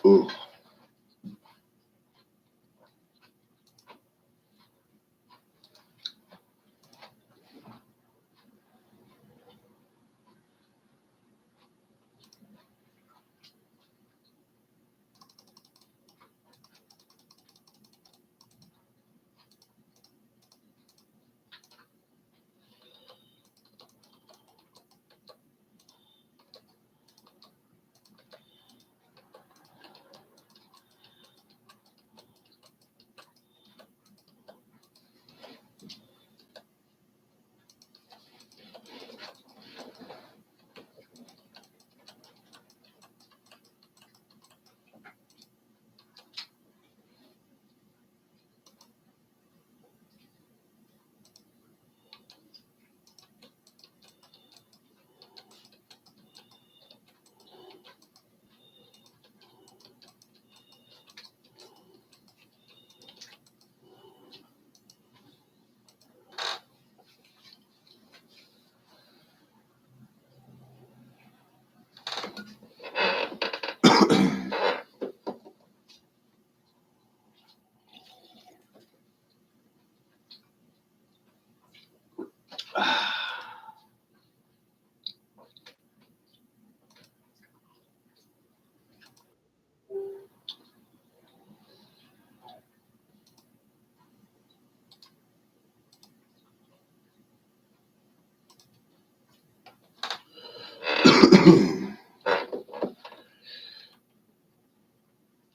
Ooh.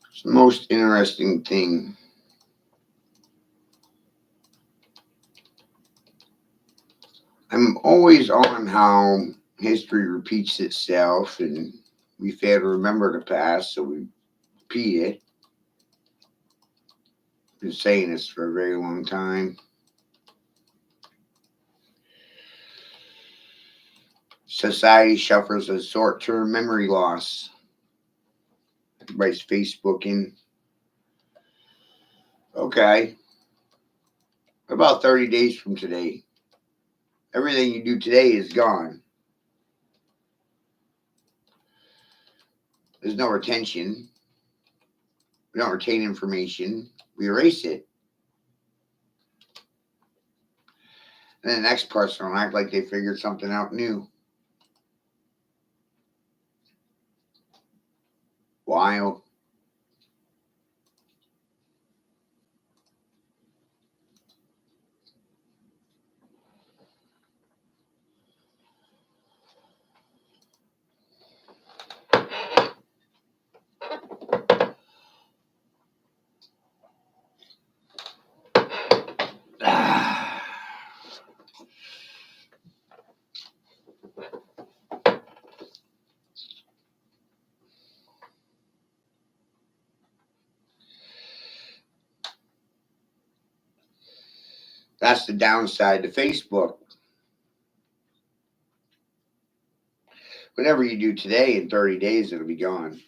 It's the most interesting thing. I'm always on how history repeats itself, and we fail to remember the past, so we repeat it. Been saying this for a very long time. Society suffers a short-term memory loss. Everybody's Facebooking. Okay, about 30 days from today, everything you do today is gone. There's no retention. We don't retain information. We erase it. And then the next person will act like they figured something out new. Wild. That's the downside to Facebook. Whatever you do today, in 30 days, it'll be gone.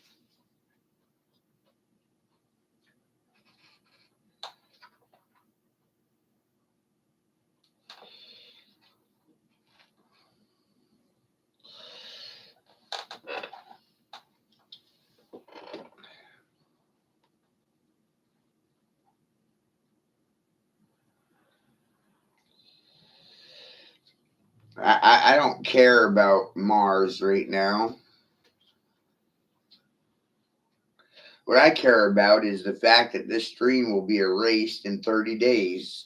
I don't care about Mars right now. What I care about is the fact that this stream will be erased in 30 days.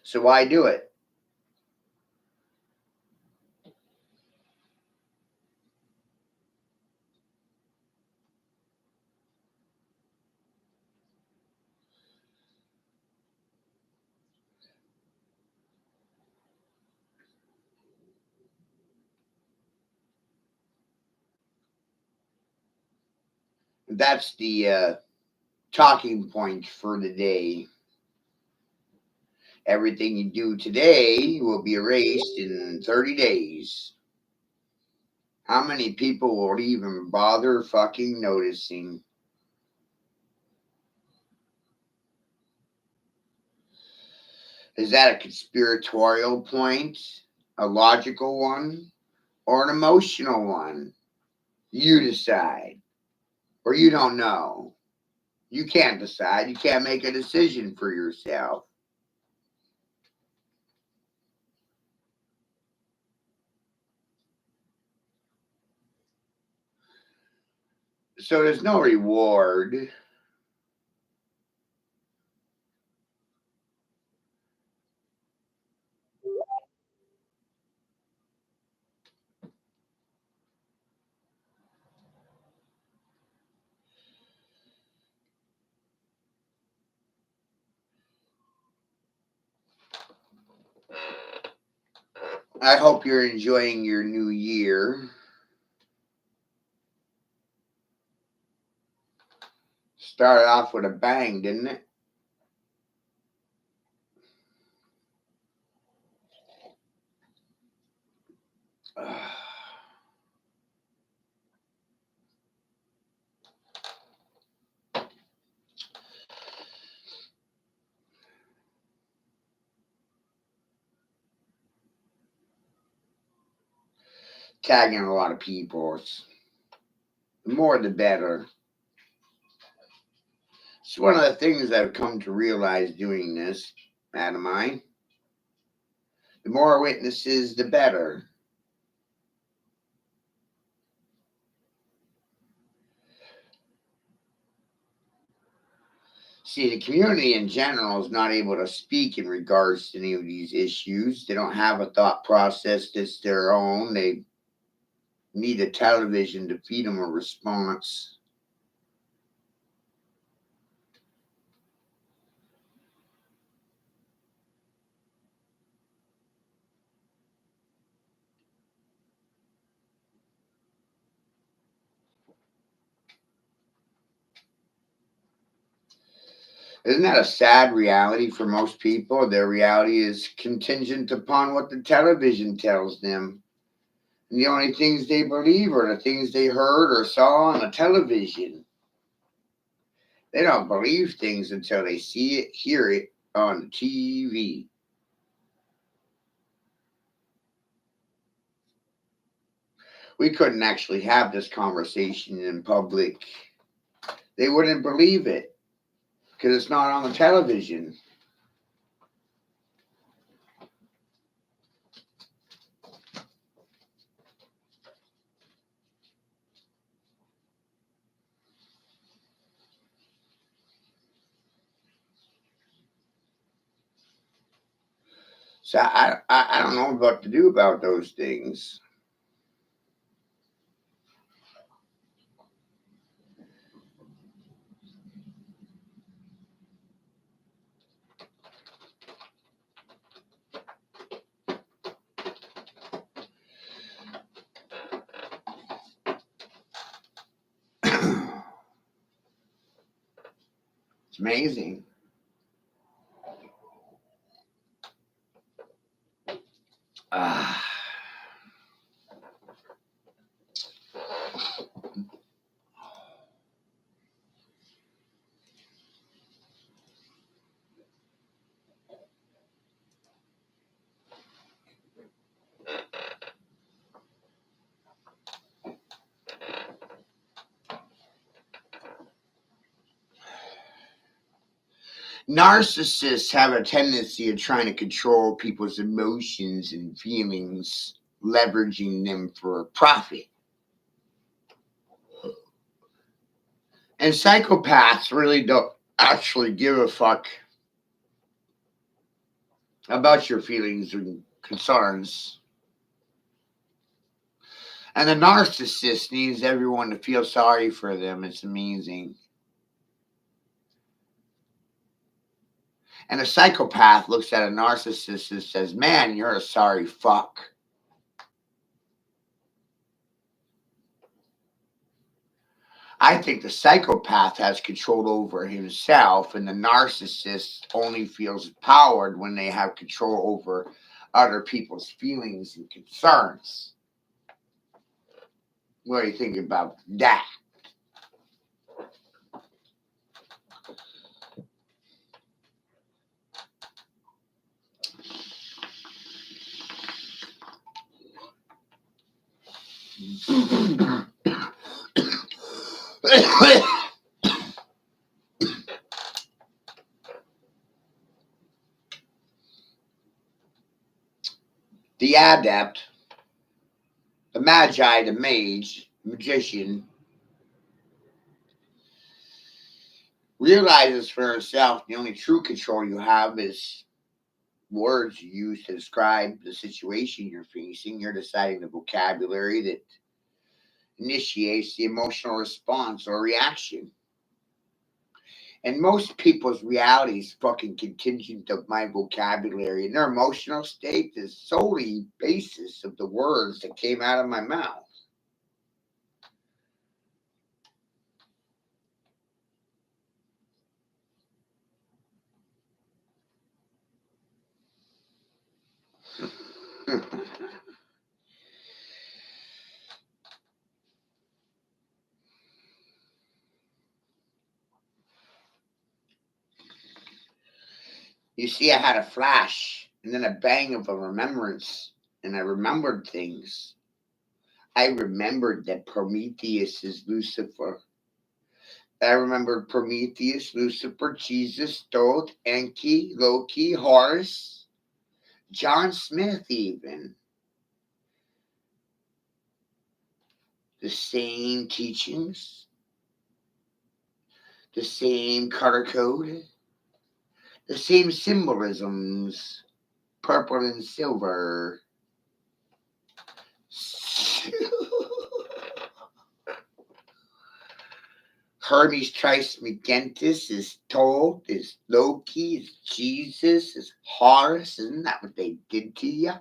So why do it? That's the talking point for the day. Everything you do today will be erased in 30 days. How many people will even bother fucking noticing? Is that a conspiratorial point, a logical one, or an emotional one? You decide. Or you don't know. You can't decide. You can't make a decision for yourself. So there's no reward. I hope you're enjoying your new year. Started off with a bang, didn't it? Tagging a lot of people. The more the better. It's one of the things I've come to realize doing this, Adam. The more witnesses, the better. See, the community in general is not able to speak in regards to any of these issues. They don't have a thought process that's their own. They need a television to feed them a response. Isn't that a sad reality for most people? Their reality is contingent upon what the television tells them. And the only things they believe are the things they heard or saw on the television. They don't believe things until they see it, hear it on TV. We couldn't actually have this conversation in public. They wouldn't believe it because it's not on the television. So I don't know what to do about those things. It's amazing. Ah. Narcissists have a tendency of trying to control people's emotions and feelings, leveraging them for profit. And psychopaths really don't actually give a fuck about your feelings and concerns. And the narcissist needs everyone to feel sorry for them. It's amazing. And a psychopath looks at a narcissist and says, "Man, you're a sorry fuck." I think the psychopath has control over himself, and the narcissist only feels empowered when they have control over other people's feelings and concerns. What do you think about that? The adept, the magi, the mage, magician, realizes for herself the only true control you have is words you use to describe the situation you're facing. You're deciding the vocabulary that initiates the emotional response or reaction. And most people's reality is fucking contingent of my vocabulary, and their emotional state is solely basis of the words that came out of my mouth. You see, I had a flash and then a bang of a remembrance, and I remembered things. I remembered that Prometheus is Lucifer. I remembered Prometheus, Lucifer, Jesus, Thoth, Enki, Loki, Horus, John Smith, even. The same teachings, the same color code, the same symbolisms, purple and silver. Hermes Trismegistus is Thoth, is Loki, is Jesus, is Horus. Isn't that what they did to you?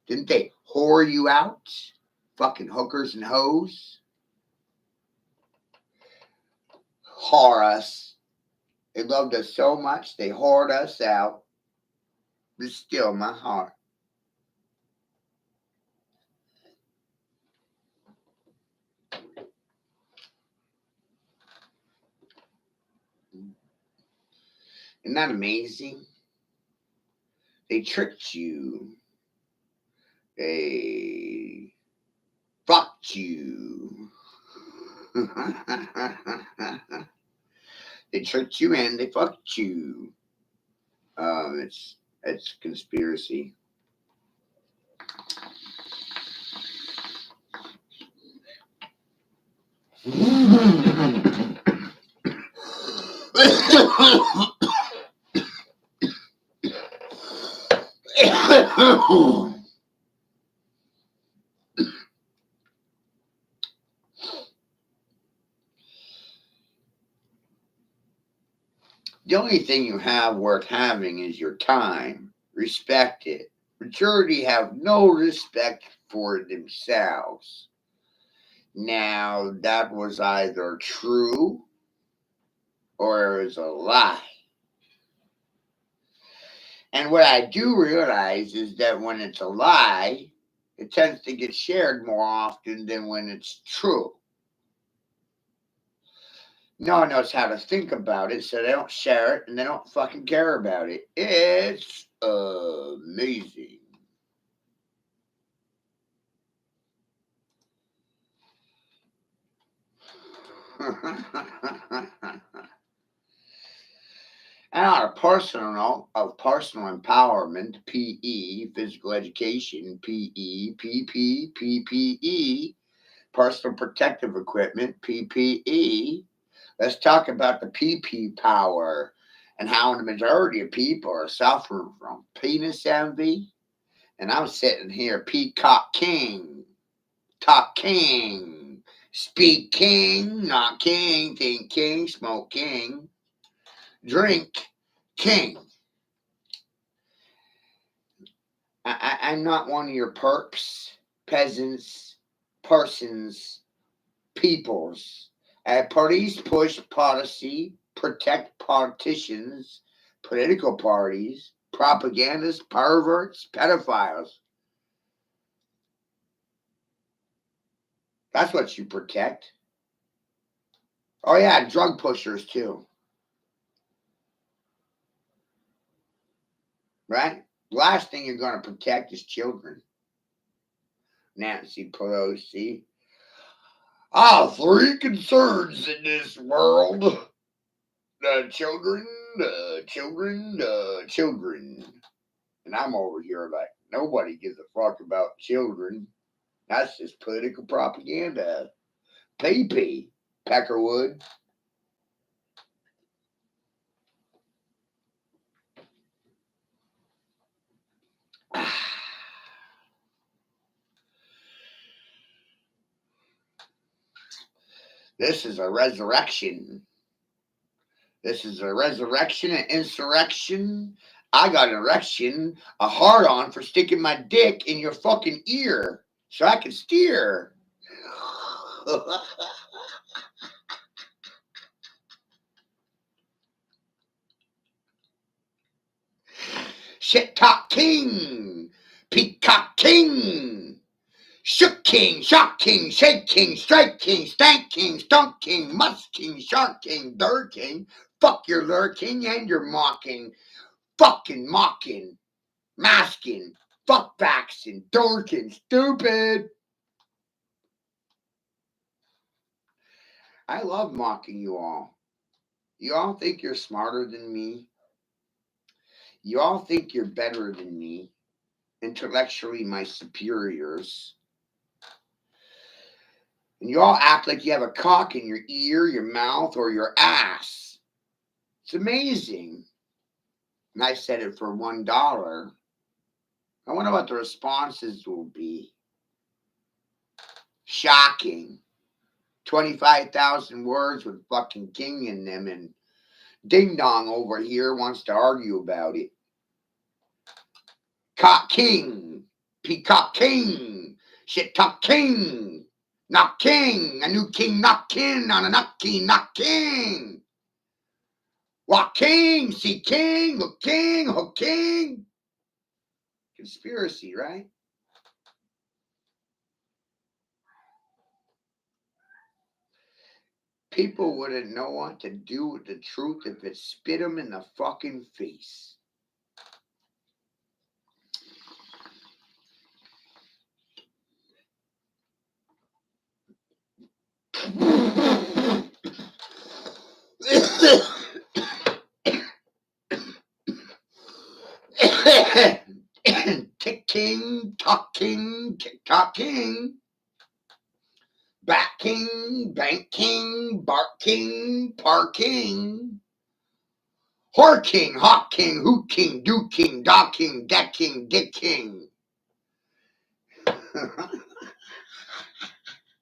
Didn't they whore you out? Fucking hookers and hoes. Horus. They loved us so much, they whored us out. But still, my heart. Isn't that amazing? They tricked you. They fucked you. They tricked you and they fucked you. It's conspiracy. The only thing you have worth having is your time. Respect it. Majority have no respect for themselves. Now, that was either true or it was a lie. And what I do realize is that when it's a lie, it tends to get shared more often than when it's true. No one knows how to think about it, so they don't share it and they don't fucking care about it. It's amazing. And on a personal note of personal empowerment, PE, physical education, PE, PP, PPE, personal protective equipment, PPE. Let's talk about the PP power and how the majority of people are suffering from penis envy. And I'm sitting here, Peacock King, talk king, speak king, not king, think king, smoke king, drink king. I'm not one of your perps, peasants, persons, peoples. Police push policy, protect politicians, political parties, propagandists, perverts, pedophiles. That's what you protect. Oh, yeah, drug pushers, too. Right? Last thing you're going to protect is children. Nancy Pelosi. Three concerns in this world. The children, children. And I'm over here like, nobody gives a fuck about children. That's just political propaganda. PP, Peckerwood. This is a resurrection. This is a resurrection, an insurrection. I got an erection, a hard on for sticking my dick in your fucking ear so I can steer. Shit Talk King, Peacock King, Shook King, Shock King, Shake King, Strike King, Stank King, Stunk King, Musk King, Shark King, Dirt King, fuck your lurking and your mocking, fucking mocking, masking, fuckbacks and dorking, stupid. I love mocking you all. You all think you're smarter than me. You all think you're better than me. Intellectually, my superiors. And you all act like you have a cock in your ear, your mouth, or your ass. It's amazing. And I said it for $1. I wonder what the responses will be. Shocking. 25,000 words with fucking king in them, and Ding Dong over here wants to argue about it. Cock King, Peacock King, Shit Talk King, Knock King, a new king knock king on a knock king. Walk King, see King, look King, hook King. Conspiracy, right? People wouldn't know what to do with the truth if it spit them in the fucking face. Tick King, Talk King, Tick Tock King. Bat King, Bank King, Bark King, Park King. Whore King, Hawk King, Hoot King, Do King, Dog King, Deck King, Dick King.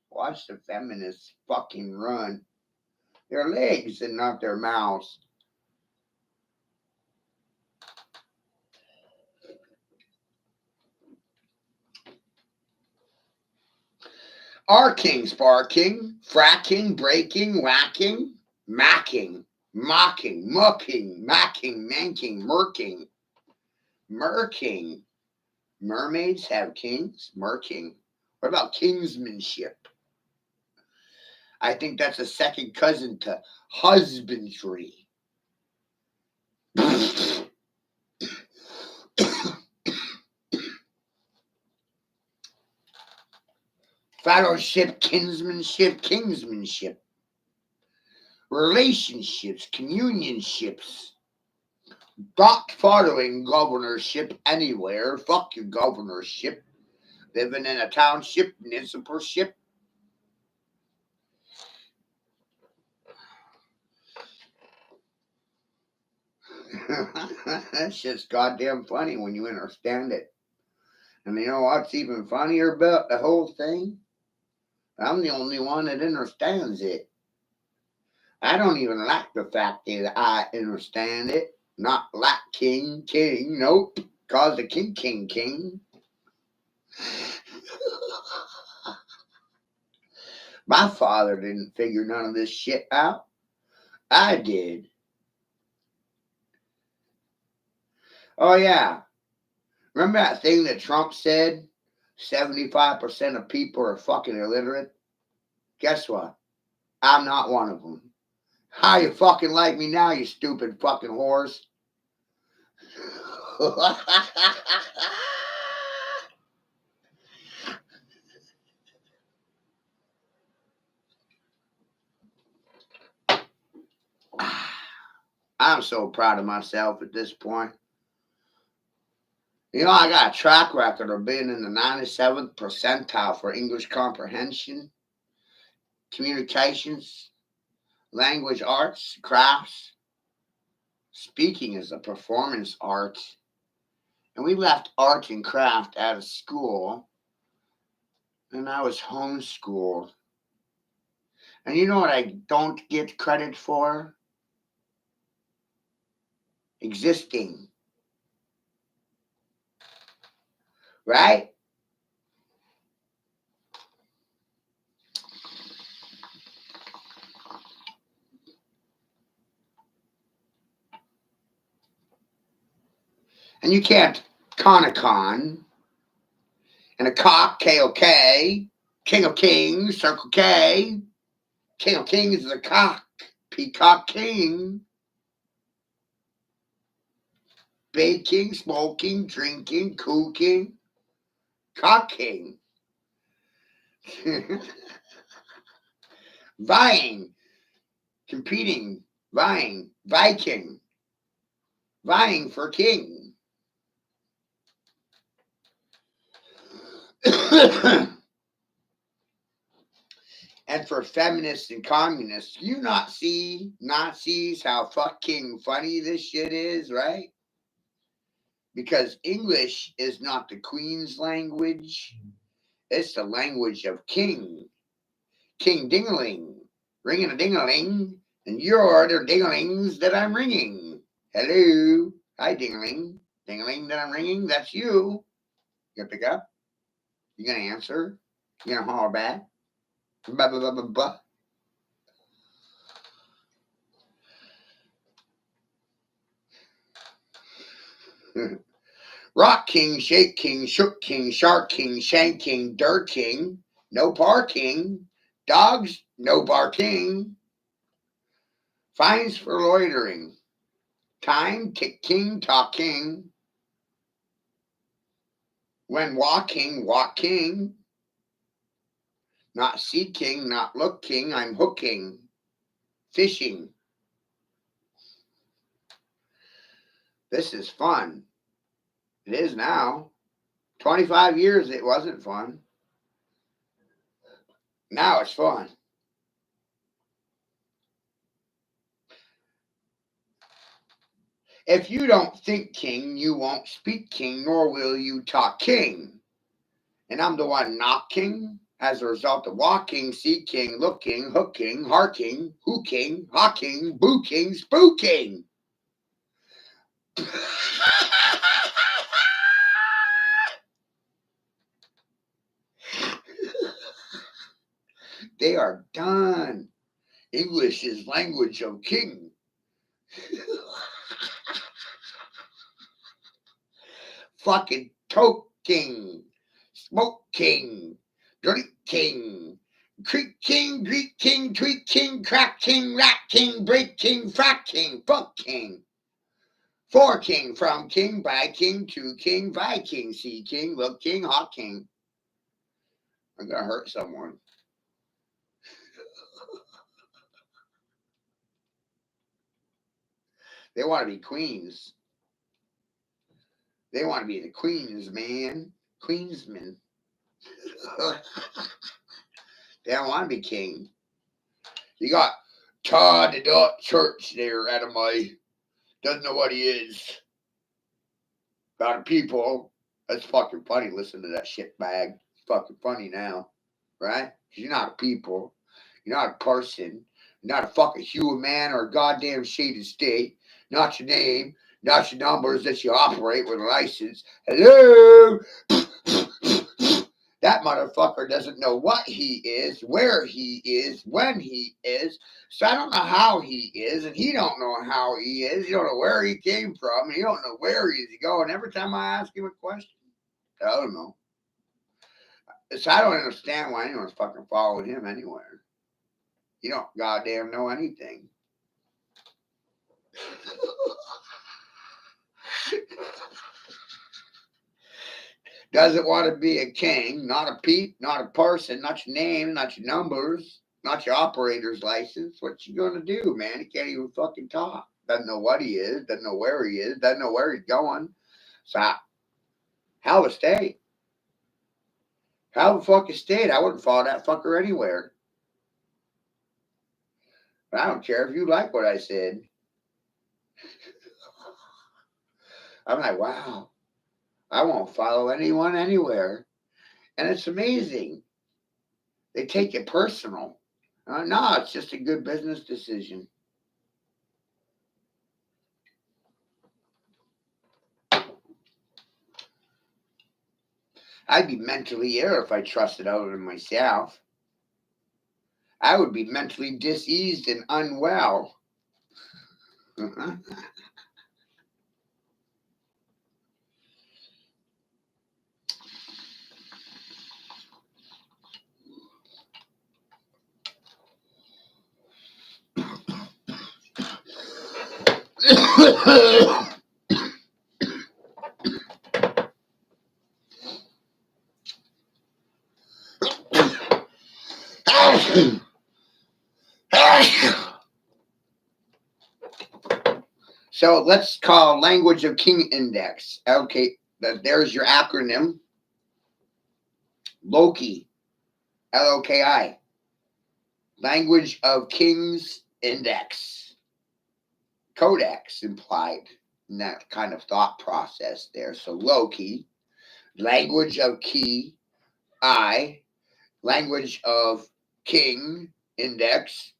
Watch the feminists fucking run. Their legs and not their mouths. Arking, sparking, fracking, breaking, whacking, macking, mocking, mucking, macking, manking, murking, murking. Mermaids have kings? Murking. What about kingsmanship? I think that's a second cousin to husbandry. Fellowship, kinsmanship, kingsmanship. Relationships, communionships. Not following governorship anywhere. Fuck your governorship. Living in a township, municipalship. That's just goddamn funny when you understand it. And you know what's even funnier about the whole thing? I'm the only one that understands it. I don't even like the fact that I understand it. Not like king, nope. Cause the king. My father didn't figure none of this shit out. I did. Oh, yeah. Remember that thing that Trump said? 75% of people are fucking illiterate? Guess what? I'm not one of them. How you fucking like me now, you stupid fucking horse? I'm so proud of myself at this point. You know, I got a track record of being in the 97th percentile for English comprehension, communications, language arts, crafts. Speaking is a performance art. And we left art and craft out of school, and I was homeschooled. And you know what I don't get credit for? Existing. Right? And you can't con a con and a cock, K-O-K, King of Kings, Circle K. King of Kings is a cock, Peacock King. Baking, smoking, drinking, cooking, cock king. Vying, competing, vying, Viking, vying for king. And for feminists and communists, you not see Nazis how fucking funny this shit is, right? Because English is not the Queen's language, it's the language of king. King Dingaling, ringing a dingaling, and you're the dingalings that I'm ringing. Hello, hi dingaling, dingaling that I'm ringing, that's you. You gonna pick up? You gonna answer? You gonna holler back? Blah, blah, blah, blah, blah. Rock King, Shake King, Shook King, Shark King, Shank King, Dirt King, no parking, dogs, no barking, fines for loitering, time, tick King, talk King, when walking, walk King, not see King, not look King, I'm hooking, fishing. This is fun. It is now. 25 years it wasn't fun. Now it's fun. If you don't think king, you won't speak king, nor will you talk king. And I'm the one not king as a result of walking, seeking, looking, hooking, harking, hooking, hawking, booking, spooking. They are done. English is language of king. Fucking toke king, smoke king, drink king, creek king, Greek king, tweet king, crack king, rat king, break king, frack king, fuck king. For king, from king, by king, to king, Viking, see king, look king, hawk king. I'm gonna hurt someone. They want to be queens. They want to be the queens, man. Queensmen. They don't want to be king. You got Todd the Dot Church there, Adamai. Doesn't know what he is. Got a people. That's fucking funny. Listen to that shit bag. It's fucking funny now. Right? Because you're not a people. You're not a person. You're not a fucking human man or a goddamn shaded state. Not your name. Not your numbers that you operate with a license. Hello? That motherfucker doesn't know what he is, where he is, when he is. So I don't know how he is, and he don't know how he is. You don't know where he came from, and you don't know where he's going. Every time I ask him a question, I don't know. So I don't understand why anyone's fucking following him anywhere. You don't goddamn know anything. Doesn't want to be a king, not a peep, not a person, not your name, not your numbers, not your operator's license. What you gonna do, man? You can't even fucking talk. doesn't know what he is, doesn't know where he is, doesn't know where he's going. So, how a state? How the fuck a state? I wouldn't follow that fucker anywhere. But I don't care if you like what I said. I'm like, wow, I won't follow anyone anywhere. And it's amazing. They take it personal. No, it's just a good business decision. I'd be mentally ill if I trusted other than myself. I would be mentally diseased and unwell. So let's call Language of King Index. Okay, there's your acronym. Loki, Loki. Language of Kings Index. Codex implied in that kind of thought process there. So Loki, language of key, language of king, index,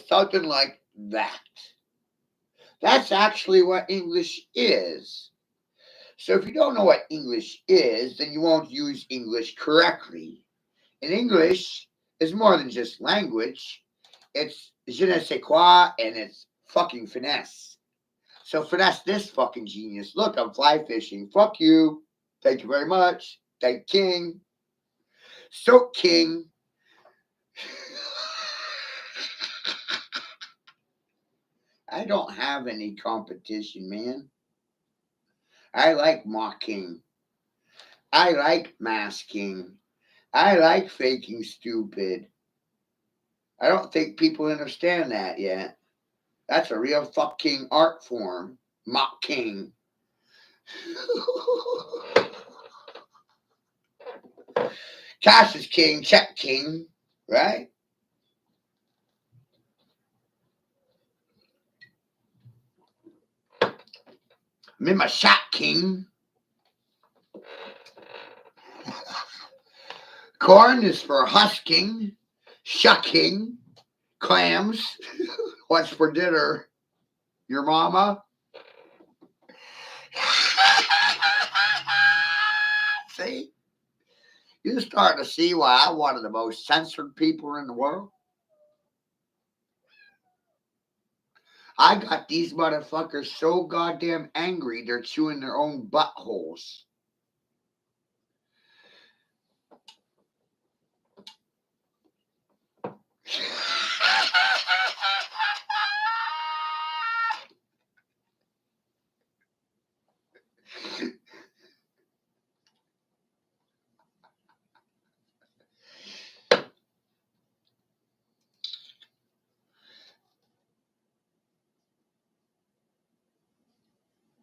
something like that. That's actually what English is. So if you don't know what English is, then you won't use English correctly. And English is more than just language. It's je ne sais quoi and it's fucking finesse. So finesse this fucking genius. Look, I'm fly fishing. Fuck you. Thank you very much. Thank King. So King. I don't have any competition, man. I like mocking. I like masking. I like faking stupid. I don't think people understand that yet. That's a real fucking art form. Mocking. Cash is king, check king, right? I'm in my shot king. Corn is for husking, shucking, clams. What's for dinner? Your mama? See? You start to see why I'm one of the most censored people in the world. I got these motherfuckers so goddamn angry they're chewing their own buttholes.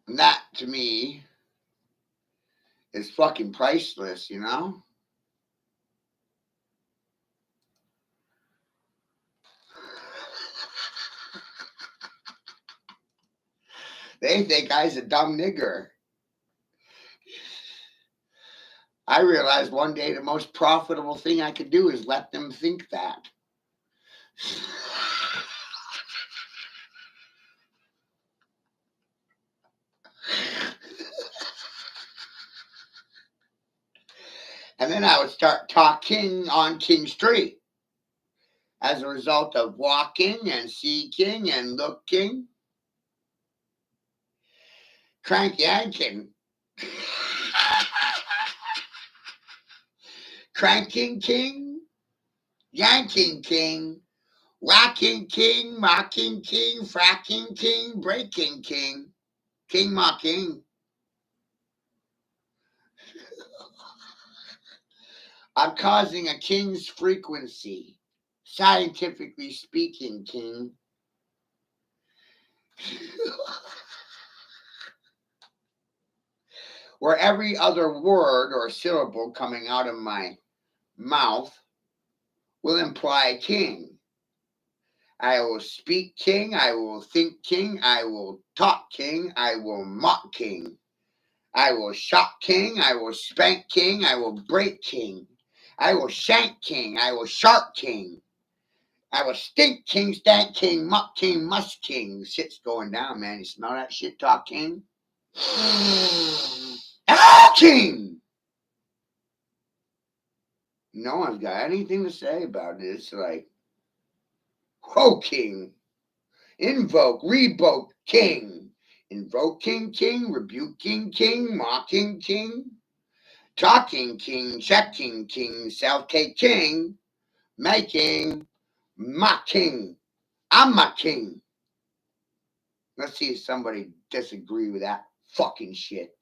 And that, to me, is fucking priceless, you know? They think I's a dumb nigger. I realized one day the most profitable thing I could do is let them think that. And then I would start talking on King Street as a result of walking and seeking and looking. Crank yanking. Cranking king, yanking king, whacking king, mocking king, fracking king, breaking king, king mocking. I'm causing a king's frequency, scientifically speaking, king. Where every other word or syllable coming out of my mouth will imply king. I will speak king, I will think king, I will talk king, I will mock king. I will shock king, I will spank king, I will break king. I will shank king, I will shark king. I will stink king, stank king, muck king, musk king. Shit's going down, man. You smell that shit, talk king? Ah, king! No one's got anything to say about it. It's like, whoa, king. Invoke, revoke, king. Invoke king, king. Rebuke king, king. Mocking king. Talking king. Checking king. Self-take king. Making my king. I'm my king. Let's see if somebody disagree with that fucking shit.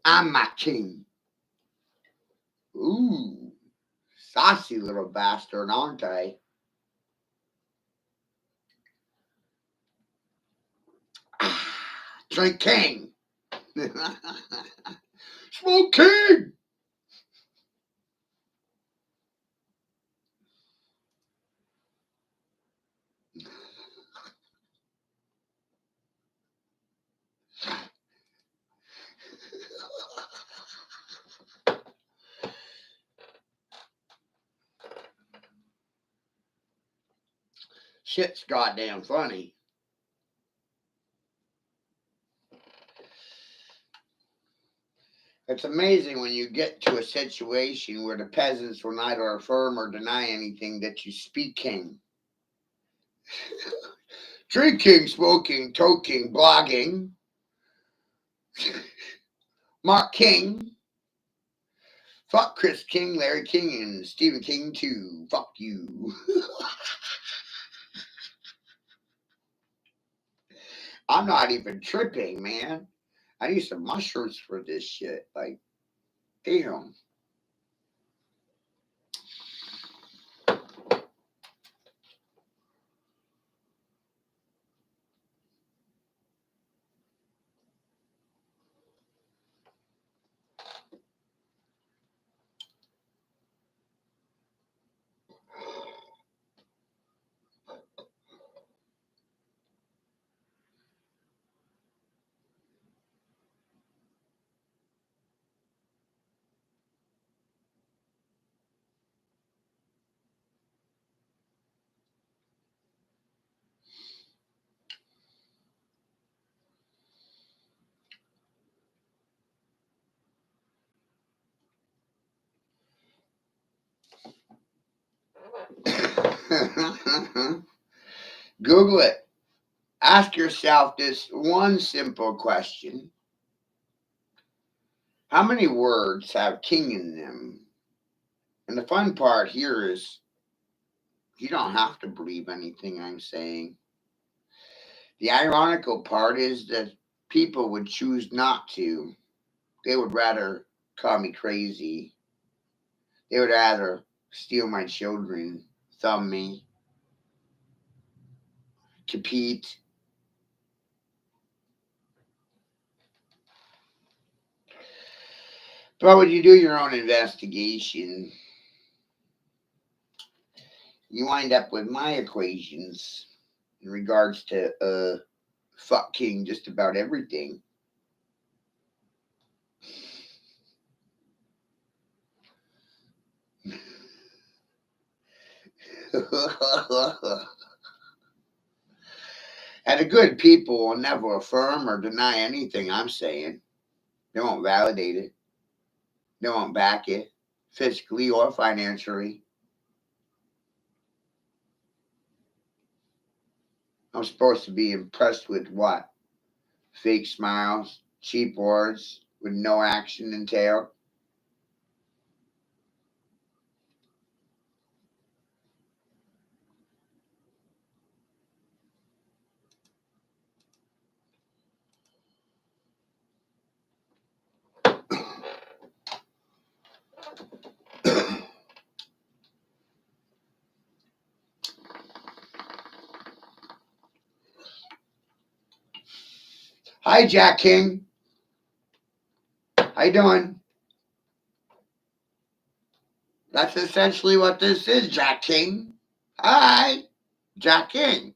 I'm my king. Ooh, saucy little bastard, aren't I? Drink king. Smoke king. Shit's goddamn funny. It's amazing when you get to a situation where the peasants will neither affirm or deny anything that you speak king. Drinking, smoking, toking, blogging. Mark King. Fuck Chris King, Larry King, and Stephen King too. Fuck you. I'm not even tripping, man. I need some mushrooms for this shit. Like, damn. Google it. Ask yourself this one simple question. How many words have king in them? And the fun part here is you don't have to believe anything I'm saying. The ironical part is that people would choose not to. They would rather call me crazy. They would rather steal my children, thumb me, compete. But when you do your own investigation, you wind up with my equations in regards to fucking just about everything. And the good people will never affirm or deny anything I'm saying. They won't validate it. They won't back it, physically or financially. I'm supposed to be impressed with what? Fake smiles, cheap words with no action entailed. Hi, Jack King. How you doing? That's essentially what this is, Jack King. Hi, Jack King.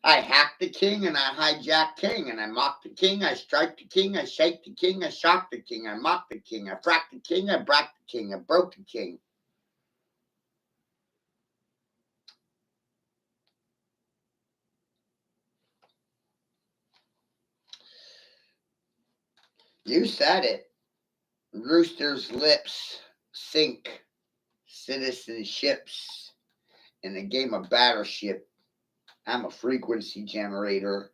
I hack the king and I hijack king and I mock the king, I strike the king, I shake the king, I shock the king, I mock the king, I frack the king, I brack the king, I broke the king. You said it. Rooster's lips sink citizenships in the game of Battleship. I'm a frequency generator.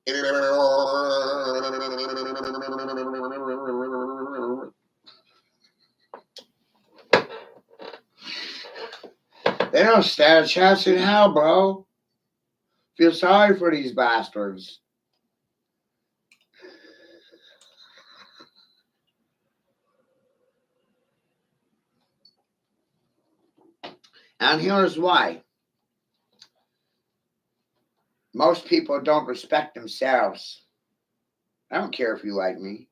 They don't stand a chance in hell, bro. Feel sorry for these bastards. And here's why. Most people don't respect themselves. I don't care if you like me.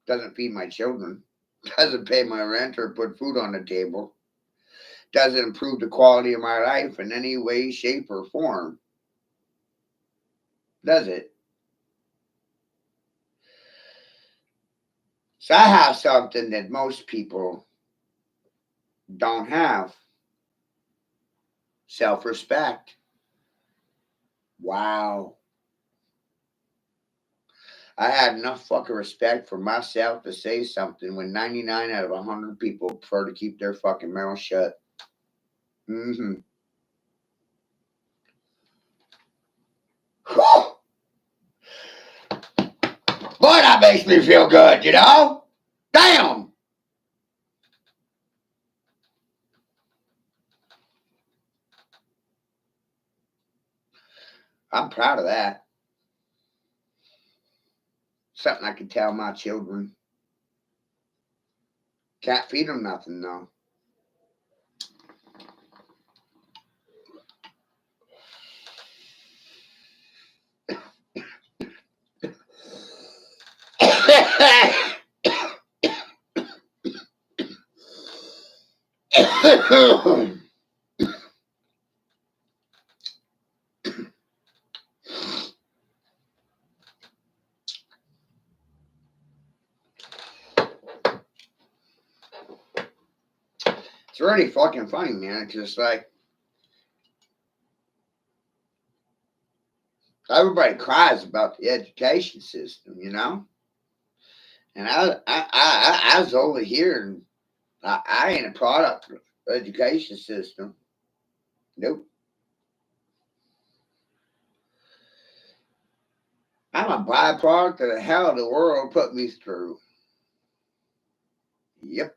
Doesn't feed my children. Doesn't pay my rent or put food on the table. Doesn't improve the quality of my life in any way, shape, or form. Does it? So I have something that most people don't have. Self-respect. Wow. I had enough fucking respect for myself to say something when 99 out of 100 people prefer to keep their fucking mouth shut. Mm-hmm. Whew. Boy, that makes me feel good, you know? Damn! I'm proud of that. Something I can tell my children. Can't feed them nothing, though. It's really fucking funny, man. It's just like everybody cries about the education system, you know. And I was over here, and I ain't a product of the education system. Nope. I'm a byproduct of the hell the world put me through. Yep.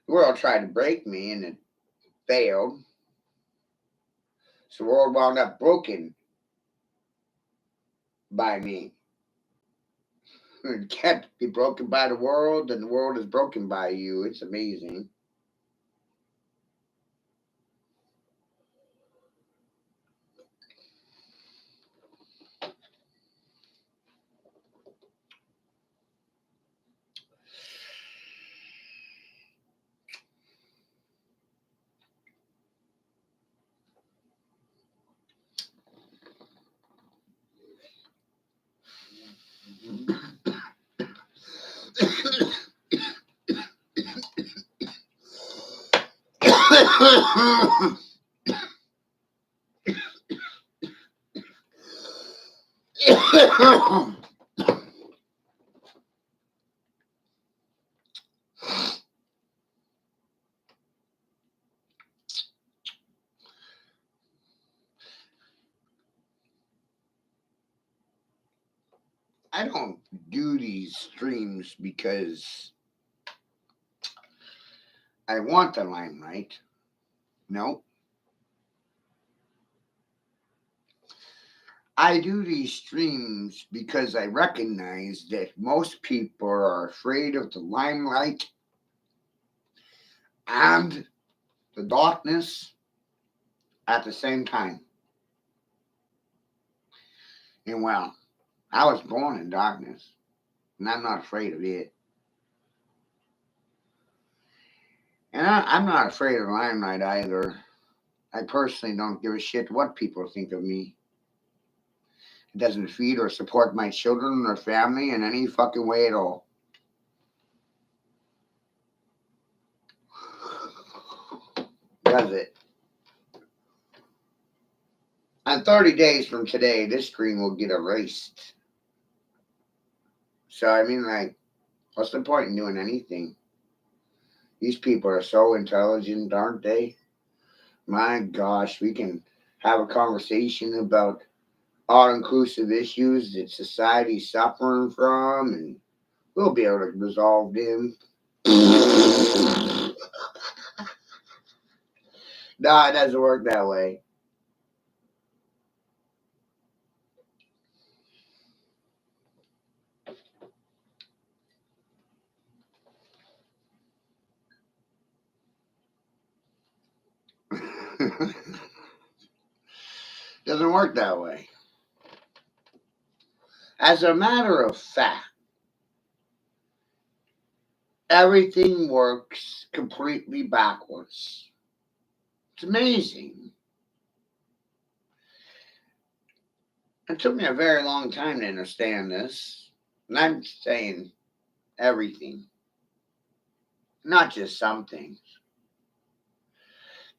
The world tried to break me, and it failed. So the world wound up broken by me. You can't be broken by the world, and the world is broken by you. It's amazing. I don't do these streams because I want the limelight. No. I do these streams because I recognize that most people are afraid of the limelight and the darkness at the same time. And well, I was born in darkness, and I'm not afraid of it. And I'm not afraid of limelight either. I personally don't give a shit what people think of me. It doesn't feed or support my children or family in any fucking way at all. Does it? And 30 days from today, this screen will get erased. So, I mean, like, what's the point in doing anything? These people are so intelligent, aren't they? My gosh, we can have a conversation about all inclusive issues that society's suffering from, and we'll be able to resolve them. No, it doesn't work that way. Doesn't work that way. As a matter of fact, everything works completely backwards. It's amazing. It took me a very long time to understand this. And I'm saying everything, not just some things.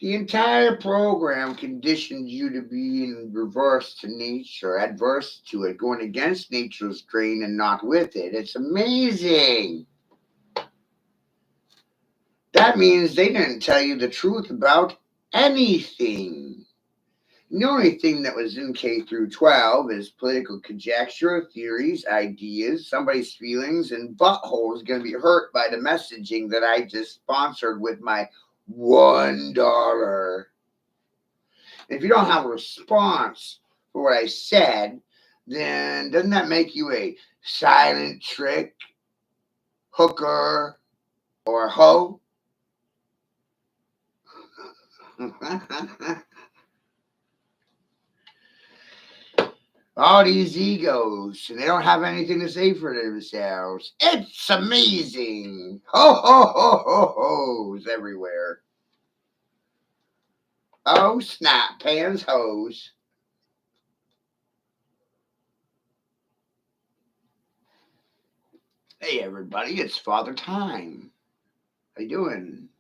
The entire program conditioned you to be in reverse to nature, adverse to it, going against nature's grain and not with it. It's amazing. That means they didn't tell you the truth about anything. The only thing that was in K through 12 is political conjecture, theories, ideas, somebody's feelings, and buttholes going to be hurt by the messaging that I just sponsored with my $1. If you don't have a response for what I said, then doesn't that make you a silent trick, hooker, or hoe? All these egos, and they don't have anything to say for themselves. It's amazing. Ho, ho, ho, ho, ho's everywhere. Oh, snap, pans, hose. Hey, everybody, it's Father Time. How you doing?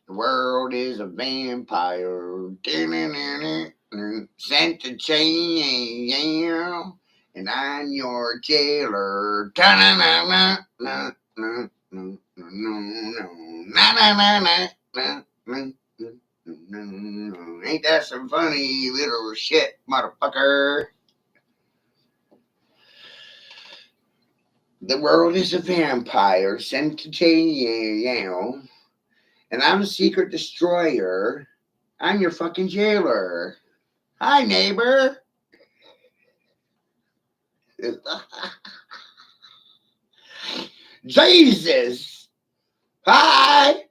The world is a vampire. Sent to jail, and I'm your jailer. Ain't that some funny little shit, motherfucker? The world is a vampire sent to jail, and I'm a secret destroyer. I'm your fucking jailer. Hi, neighbor. Jesus. Hi.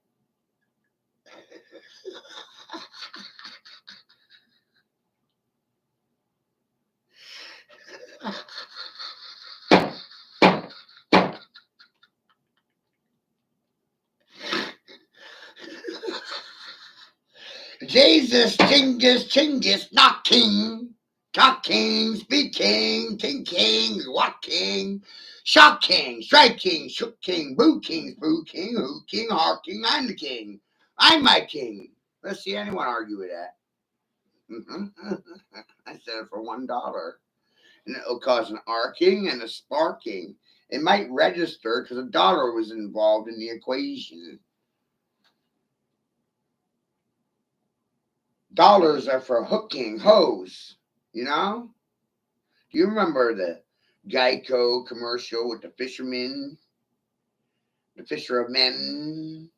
Jesus, Chingus, not king. Talk king, speak king, king, what king? Shock king, strike king, shook king, boo king, who king, heart king, I'm the king. I'm my king. Let's see anyone argue with that. I said it for $1. And it'll cause an arcing and a sparking. It might register because $1 was involved in the equation. Dollars are for hooking hose, you know? Do you remember the Geico commercial with the fishermen? The fisher of men?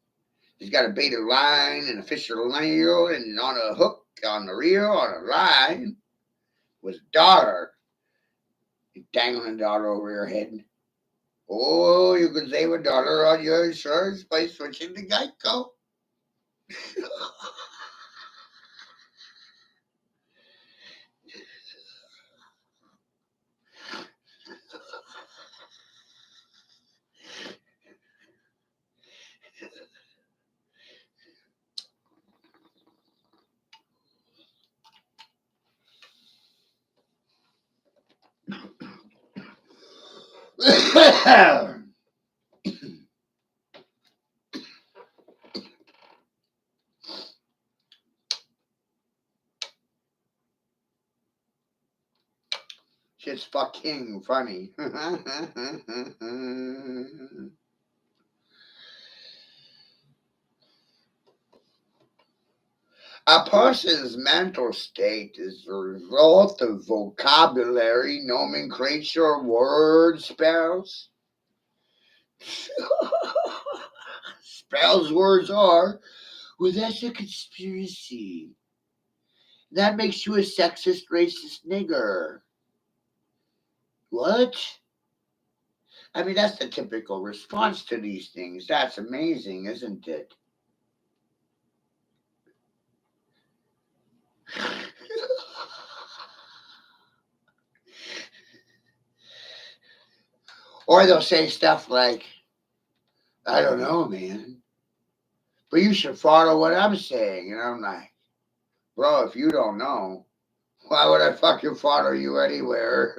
He's got a baited line and a fisher reel and on a hook, on the reel, on a line was a dollar. You dangling a dollar over your head. Oh, you can save $1 on your insurance by switching to Geico. Shit's fucking funny. A person's mental state is the result of vocabulary, nomenclature, word spells. Spells words are. Well, that's a conspiracy. That makes you a sexist, racist nigger. What? I mean, that's the typical response to these things. That's amazing, isn't it? Or they'll say stuff like, I don't know, man, but you should follow what I'm saying. And I'm like, bro, if you don't know, why would I fucking follow you anywhere?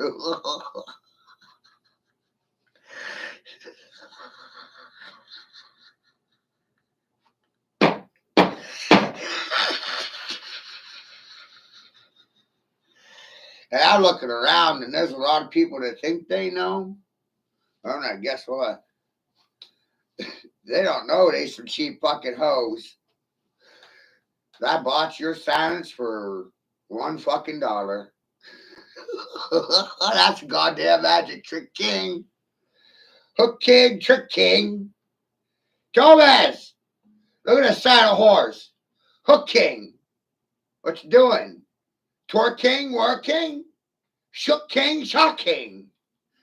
And I'm looking around, and there's a lot of people that think they know. I'm like, guess what? They don't know they some cheap fucking hoes. I bought your silence for $1 fucking dollar. That's a goddamn magic trick king. Hook king, trick king. Thomas, look at the saddle horse. Hook king. What you doing? Twerk king, work king? Shook king, shock king.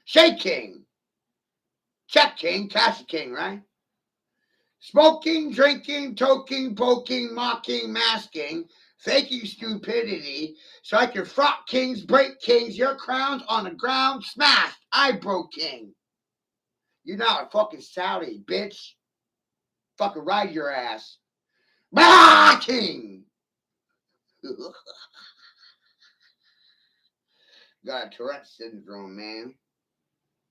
Shake king. Check king, cash king, right? Smoking, drinking, toking, poking, mocking, masking, faking stupidity, so like your frock kings, break kings, your crowns on the ground, smashed, I broke king. You're not a fucking Saudi, bitch. Fucking ride your ass. Bah, king. Got a Tourette syndrome, man.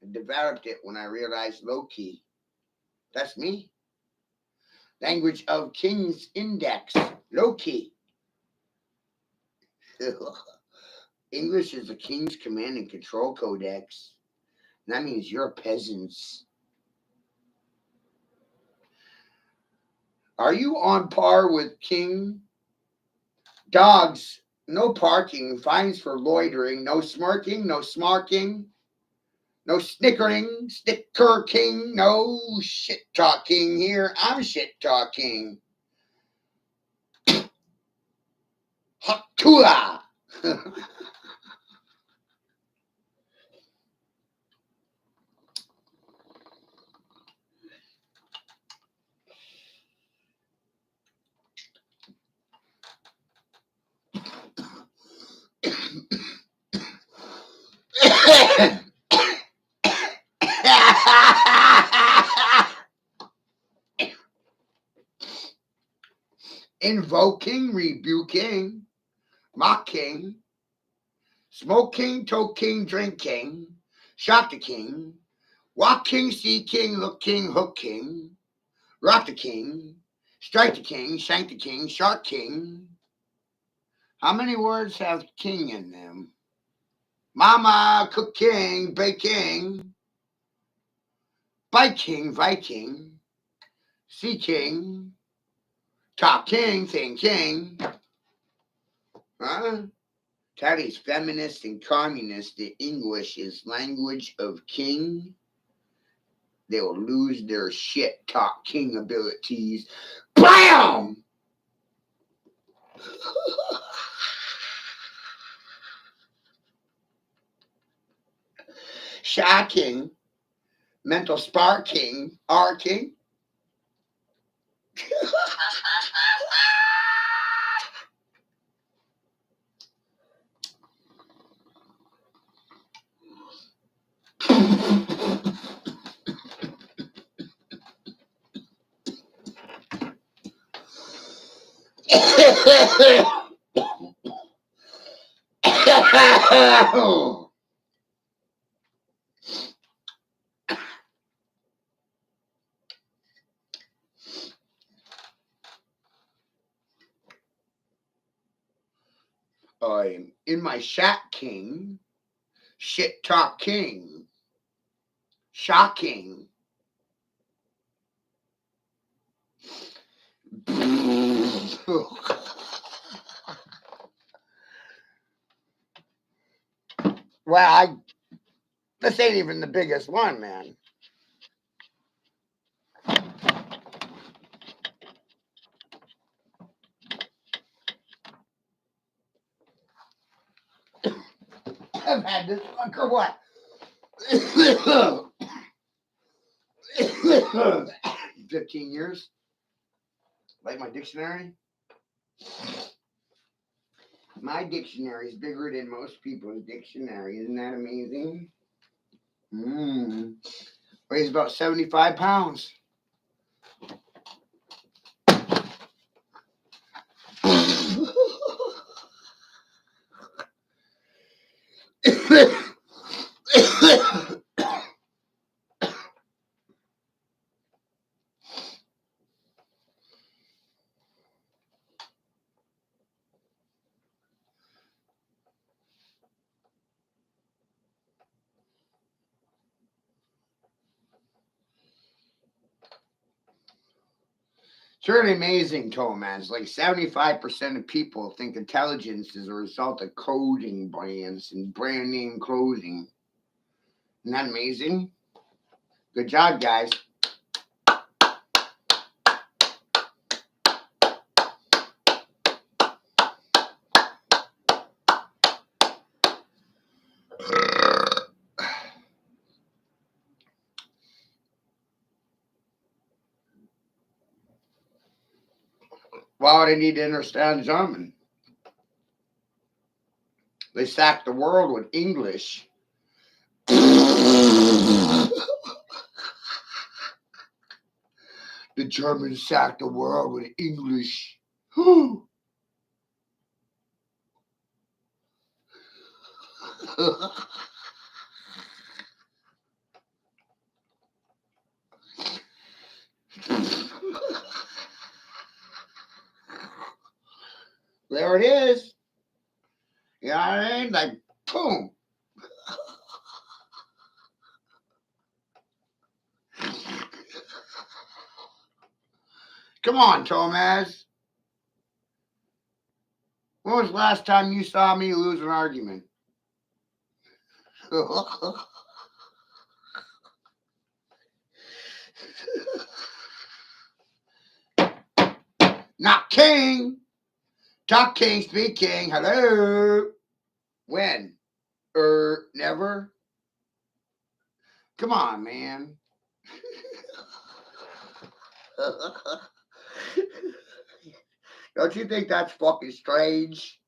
I developed it when I realized low key. That's me. Language of King's Index, low key. English is the King's Command and Control Codex. And that means you're peasants. Are you on par with King? Dogs, no parking, fines for loitering, no smirking, no smarking, no snickering, sticker king, no shit talking here. I'm shit talking. Hatula. Invoking, rebuking, mocking, smoking, toking, drinking, shot the king, walk king, see king, look king, hook king, rock the king, strike the king, shank the king, shark king. How many words have king in them? Mama, cook king, bake king, bite king, Viking, sea king, top king, thing king. Huh? Teddy's feminist and communist. The English is language of king. they will lose their shit talk king abilities. BAM! Shocking. Mental sparking. Arking. I'm in my shack king. Shit talk king. Shocking. Well, this ain't even the biggest one, man. I've had this fucker what? 15 years. Like my dictionary. My dictionary is bigger than most people's dictionary. Isn't that amazing? Weighs about 75 pounds. It's really amazing, Tomaz. Like 75% of people think intelligence is a result of coding brands and brand name clothing. Isn't that amazing? Good job, guys. Why would I need to understand German? They sacked the world with English. The Germans sacked the world with English. There it is. You know what I mean? Like, boom. Come on, Tomaz. When was the last time you saw me lose an argument? Not king. Talk king, speak king. Hello. When? Never? Come on, man. Don't you think that's fucking strange?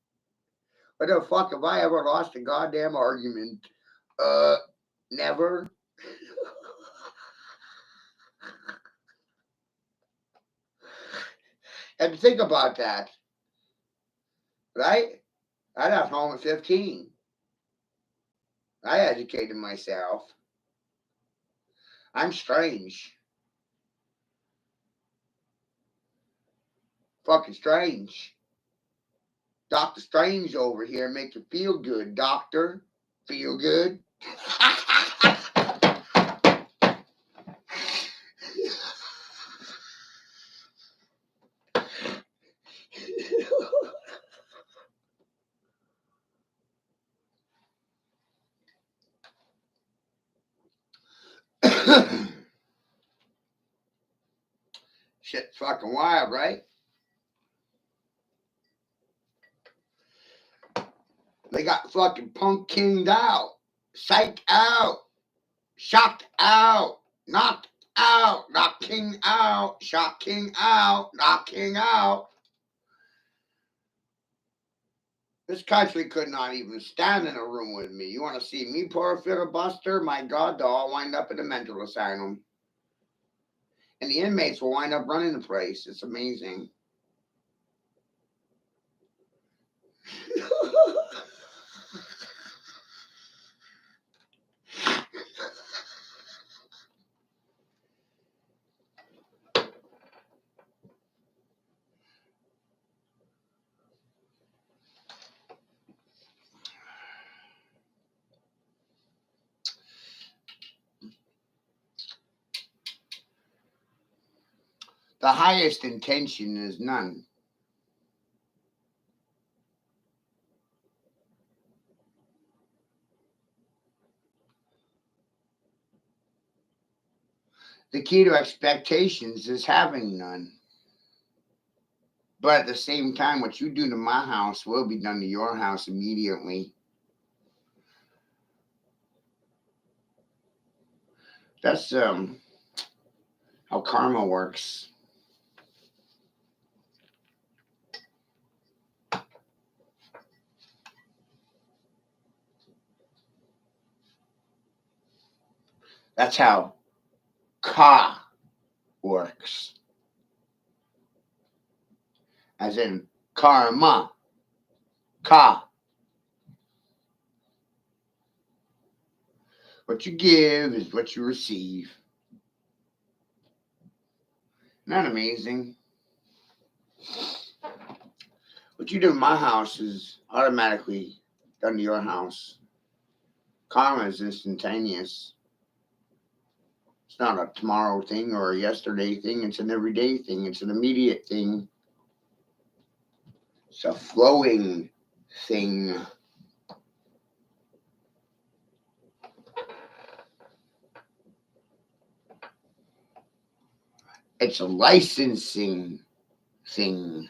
What the fuck have I ever lost a goddamn argument? Never. And think about that, right? I left home at 15. I educated myself. I'm strange. Fucking strange. Dr. Strange over here make you feel good, doctor. Feel good? Shit's fucking wild, right? They got fucking punk kinged out, psyched out, shocked out, knocked out, knocked king out, shocked king out, knocked king out. This country could not even stand in a room with me. You want to see me pour a filibuster? My God, they'll all wind up in a mental asylum. And the inmates will wind up running the place. It's amazing. The highest intention is none. The key to expectations is having none. But at the same time, what you do to my house will be done to your house immediately. That's how karma works. That's how ka works. As in karma. Ka. What you give is what you receive. Isn't that amazing? What you do in my house is automatically done to your house. Karma is instantaneous. It's not a tomorrow thing or a yesterday thing. It's an everyday thing. It's an immediate thing. It's a flowing thing. It's a licensing thing.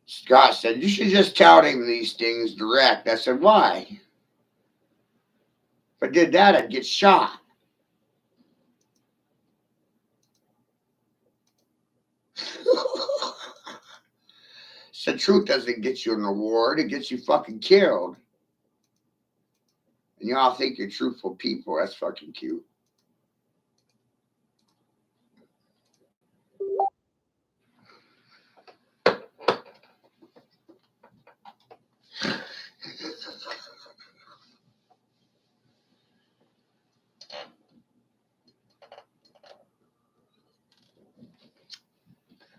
Scott said, you should just tell him these things direct. I said, why? If I did that, I'd get shot. So truth doesn't get you an award, it gets you fucking killed. And y'all think you're truthful people. That's fucking cute.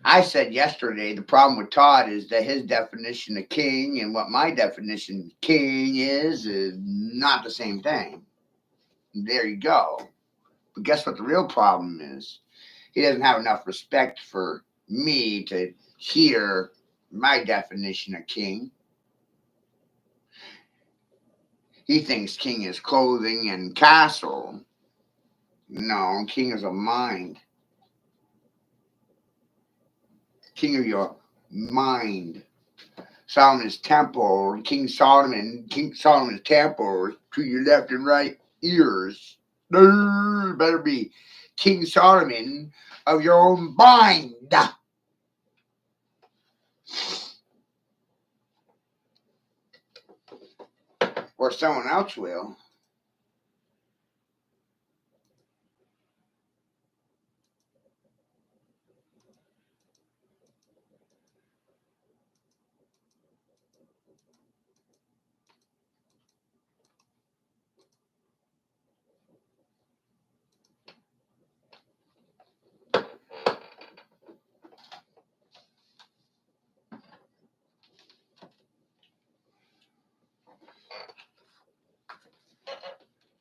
I said yesterday the problem with Todd is that his definition of king and what my definition of king is not the same thing. There you go. But guess what the real problem is? He doesn't have enough respect for me to hear my definition of king. He thinks king is clothing and castle. No, king is a mind. King of your mind. Solomon's temple, King Solomon's temple to your left and right ears. There better be King Solomon of your own mind. Or someone else will.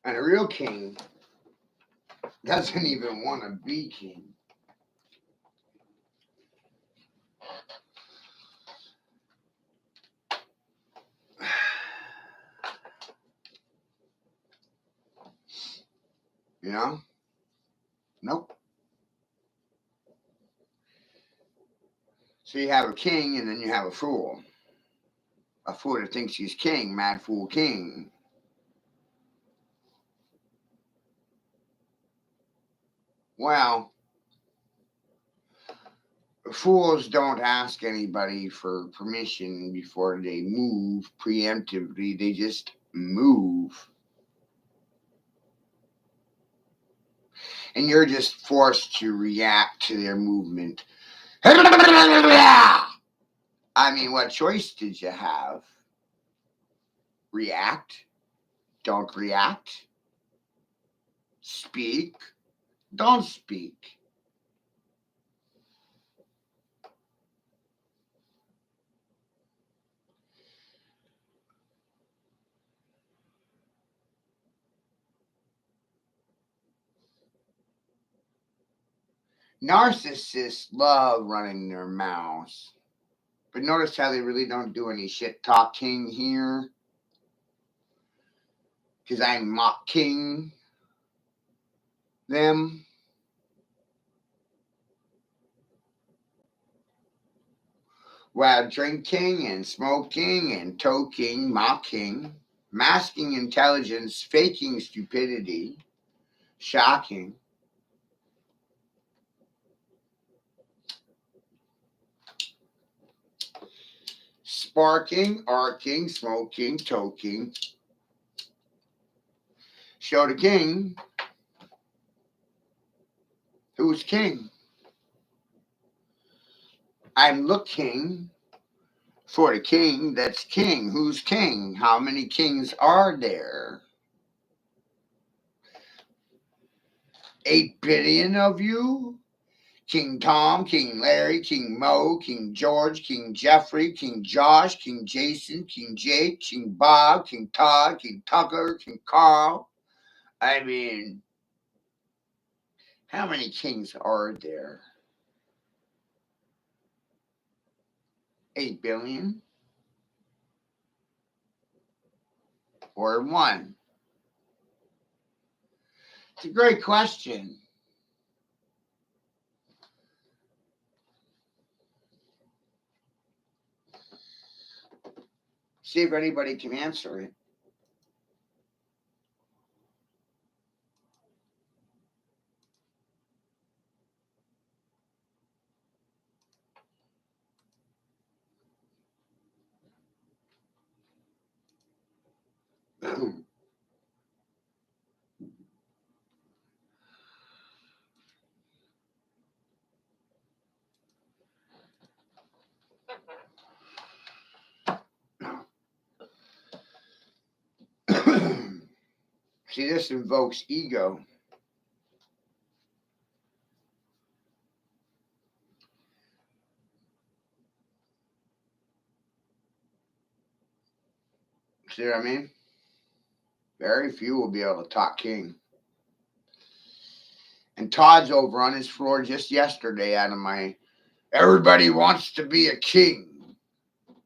And a real king doesn't even want to be king. You know? Nope. So you have a king and then you have a fool. A fool that thinks he's king, mad fool king. Well, fools don't ask anybody for permission before they move preemptively. They just move. And you're just forced to react to their movement. I mean, what choice did you have? React? Don't react? Speak? Don't speak? Narcissists love running their mouths. But notice how they really don't do any shit talking here. Because I'm mocking them. While drinking and smoking and toking, mocking, masking intelligence, faking stupidity, shocking. Sparking, arcing, smoking, toking. Show the king who's king. I'm looking for the king that's king. Who's king? How many kings are there? 8 billion of you? King Tom, King Larry, King Mo, King George, King Jeffrey, King Josh, King Jason, King Jake, King Bob, King Todd, King Tucker, King Carl. I mean, how many kings are there? 8 billion? Or one? It's a great question. See if anybody can answer it. See, this invokes ego. See what I mean? Very few will be able to talk king. And Todd's over on his floor just yesterday out of my, everybody wants to be a king.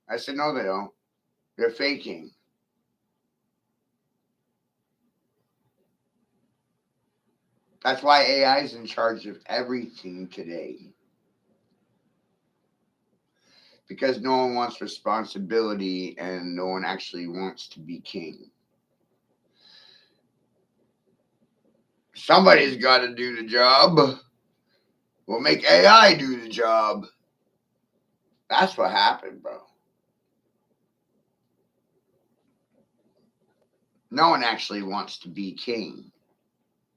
I said, no, they don't. They're faking. That's why AI is in charge of everything today. Because no one wants responsibility and no one actually wants to be king. Somebody's got to do the job. We'll make AI do the job. That's what happened, bro. No one actually wants to be king.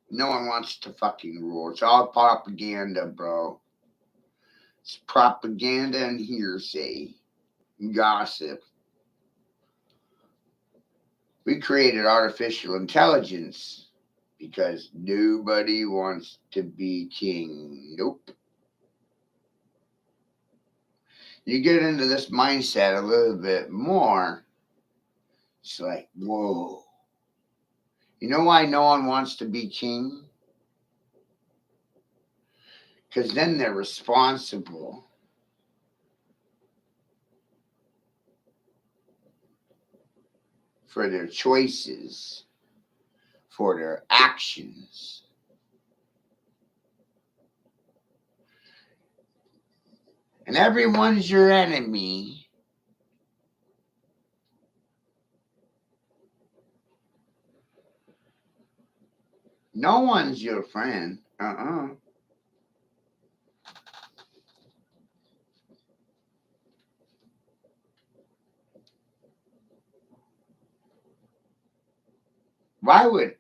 No one wants to fucking rule. It's all propaganda, bro. It's propaganda and hearsay, gossip. We created artificial intelligence because nobody wants to be king. Nope. You get into this mindset a little bit more, it's like, whoa. You know why no one wants to be king? Because then they're responsible for their choices, for their actions. And everyone's your enemy. No one's your friend. Why would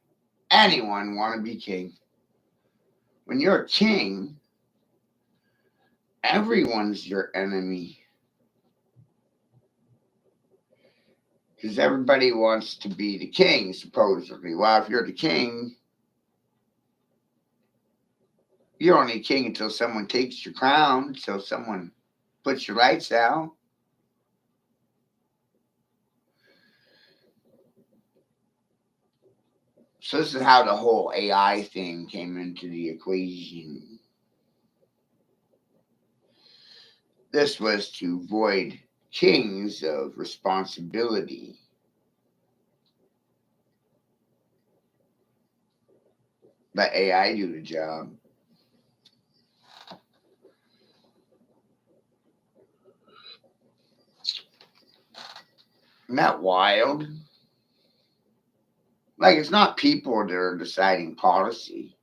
anyone want to be king? When you're a king, everyone's your enemy. Because everybody wants to be the king, supposedly. Well, if you're the king, you're only king until someone takes your crown, so someone puts your lights out. So this is how the whole AI thing came into the equation. This was to void kings of responsibility. Let AI do the job. Isn't that wild? Like, it's not people that are deciding policy.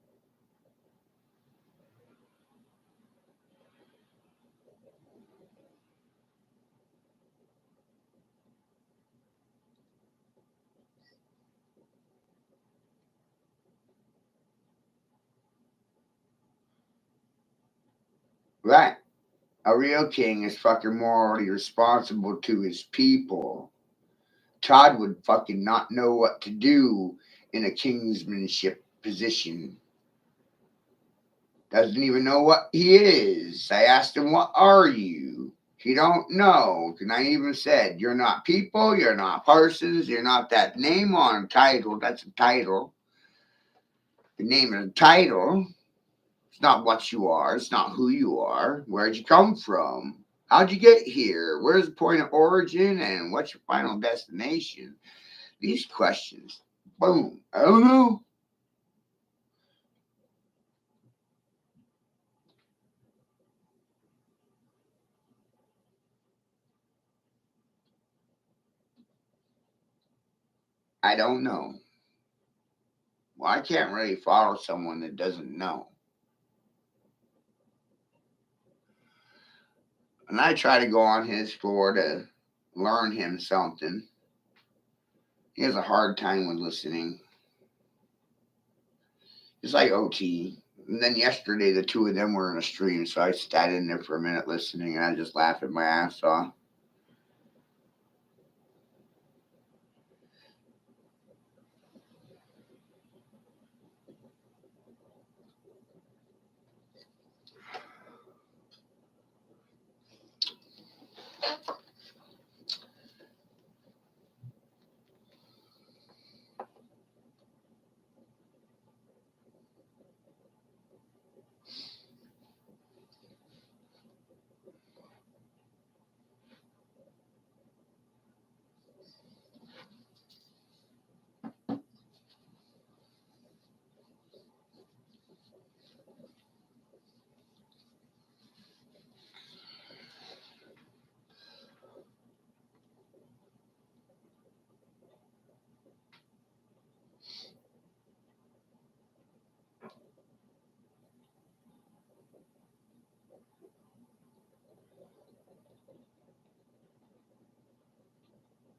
Right. A real king is fucking morally responsible to his people. Todd would fucking not know what to do in a kingsmanship position. Doesn't even know what he is. I asked him, "What are you?" He don't know. And I even said, "You're not people, you're not persons, you're not that name on a title. That's a title. The name is a title. It's not what you are. It's not who you are. Where'd you come from? How'd you get here? Where's the point of origin? And what's your final destination?" These questions. Boom. I don't know. I don't know. Well, I can't really follow someone that doesn't know. And I try to go on his floor to learn him something. He has a hard time with listening. It's like OT. And then yesterday, the two of them were in a stream, so I sat in there for a minute listening, and I just laughed at my ass off.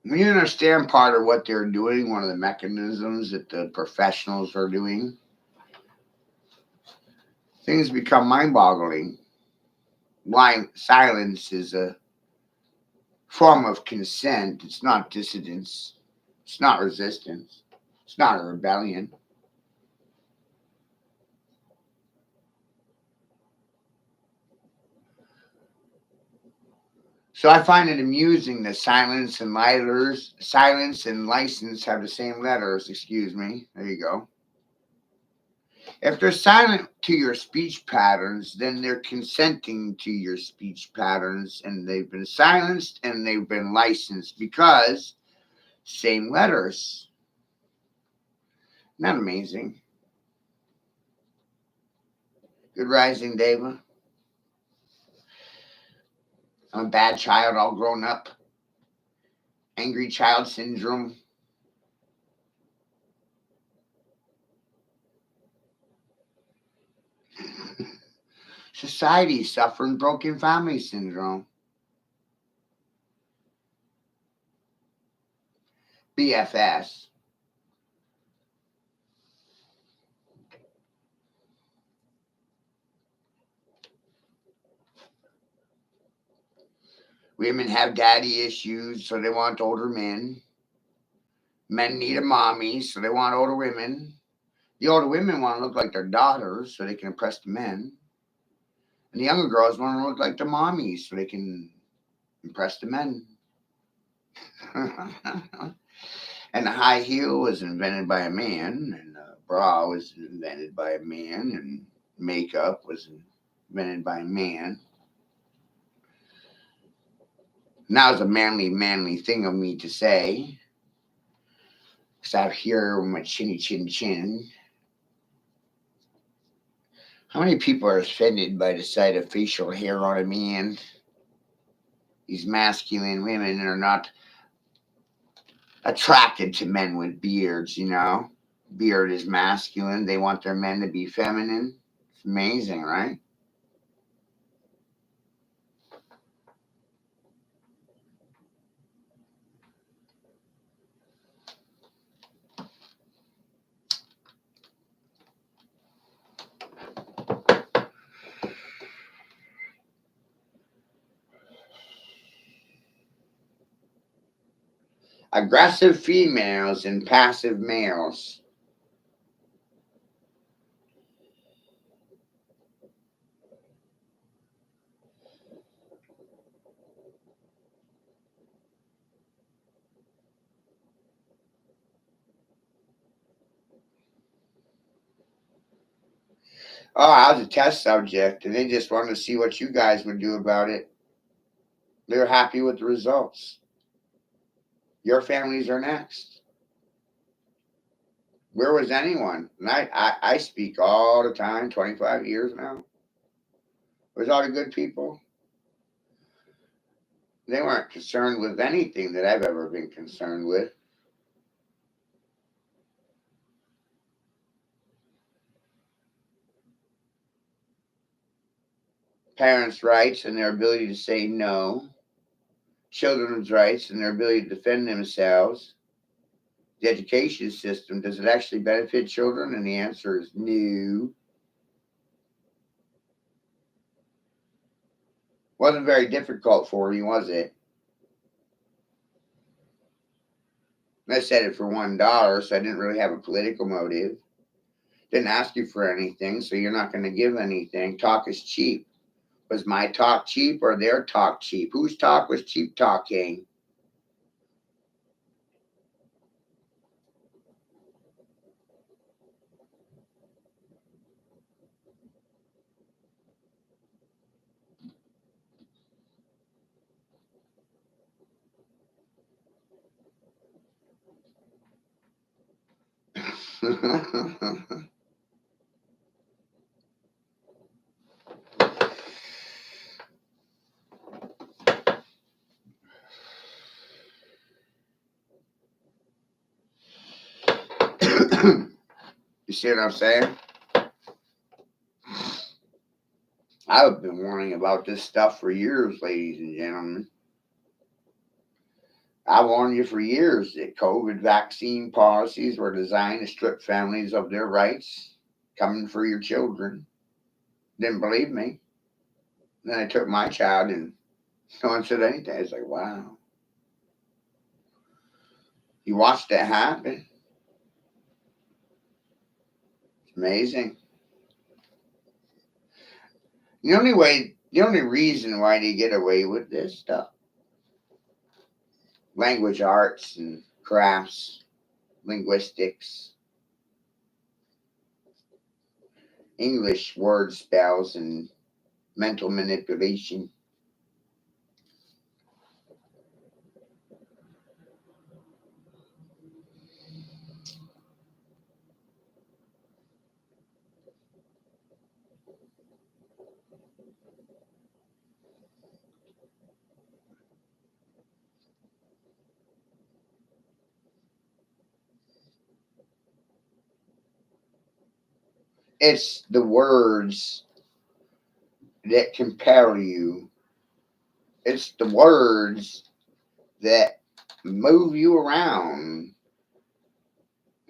When you understand part of what they're doing, one of the mechanisms that the professionals are doing, things become mind boggling. Why silence is a form of consent. It's not dissidence. It's not resistance. It's not a rebellion. So I find it amusing that silence and license have the same letters. Excuse me. There you go. If they're silent to your speech patterns, then they're consenting to your speech patterns, and they've been silenced and they've been licensed because same letters. Not amazing. Good rising, Deva. I'm a bad child all grown up. Angry child syndrome. Society suffering broken family syndrome. BFS. Women have daddy issues, so they want older men. Men need a mommy, so they want older women. The older women want to look like their daughters, so they can impress the men. And the younger girls want to look like their mommies, so they can impress the men. And the high heel was invented by a man, and the bra was invented by a man, and makeup was invented by a man. Now it's a manly thing of me to say. Because out here with my chinny chin chin. How many people are offended by the sight of facial hair on a man? These masculine women are not attracted to men with beards, you know? Beard is masculine. They want their men to be feminine. It's amazing, right? Aggressive females and passive males. Oh, I was a test subject, and they just wanted to see what you guys would do about it. They were happy with the results. Your families are next. Where was anyone? And I speak all the time, 25 years now. Where's all the good people? They weren't concerned with anything that I've ever been concerned with. Parents' rights and their ability to say no, children's rights and their ability to defend themselves. The education system, does it actually benefit children? And the answer is no. Wasn't very difficult for you, was it? I said it for $1, so I didn't really have a political motive. Didn't ask you for anything, so you're not going to give anything. Talk is cheap. Was my talk cheap or their talk cheap? Whose talk was cheap talking? You see what I'm saying? I've been warning about this stuff for years, ladies and gentlemen. I warned you for years that COVID vaccine policies were designed to strip families of their rights coming for your children. Didn't believe me. Then I took my child and no one said anything. It's like, wow. You watched it happen. It's amazing. The only reason why they get away with this stuff, language arts and crafts, linguistics, English word spells, and mental manipulation. It's the words that compel you. It's the words that move you around.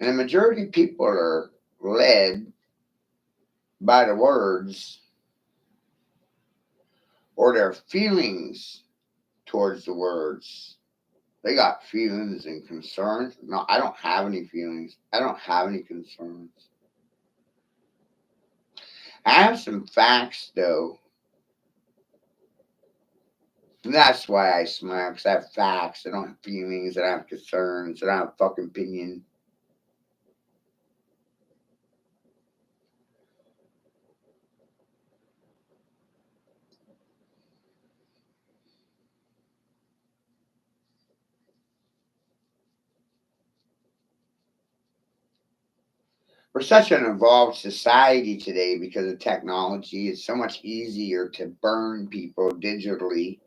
And the majority of people are led by the words or their feelings towards the words. They got feelings and concerns. No, I don't have any feelings. I don't have any concerns. I have some facts though. And that's why I smile, because I have facts. I don't have feelings. I don't have concerns. I don't have fucking opinion. We're such an evolved society today because of technology. It's so much easier to burn people digitally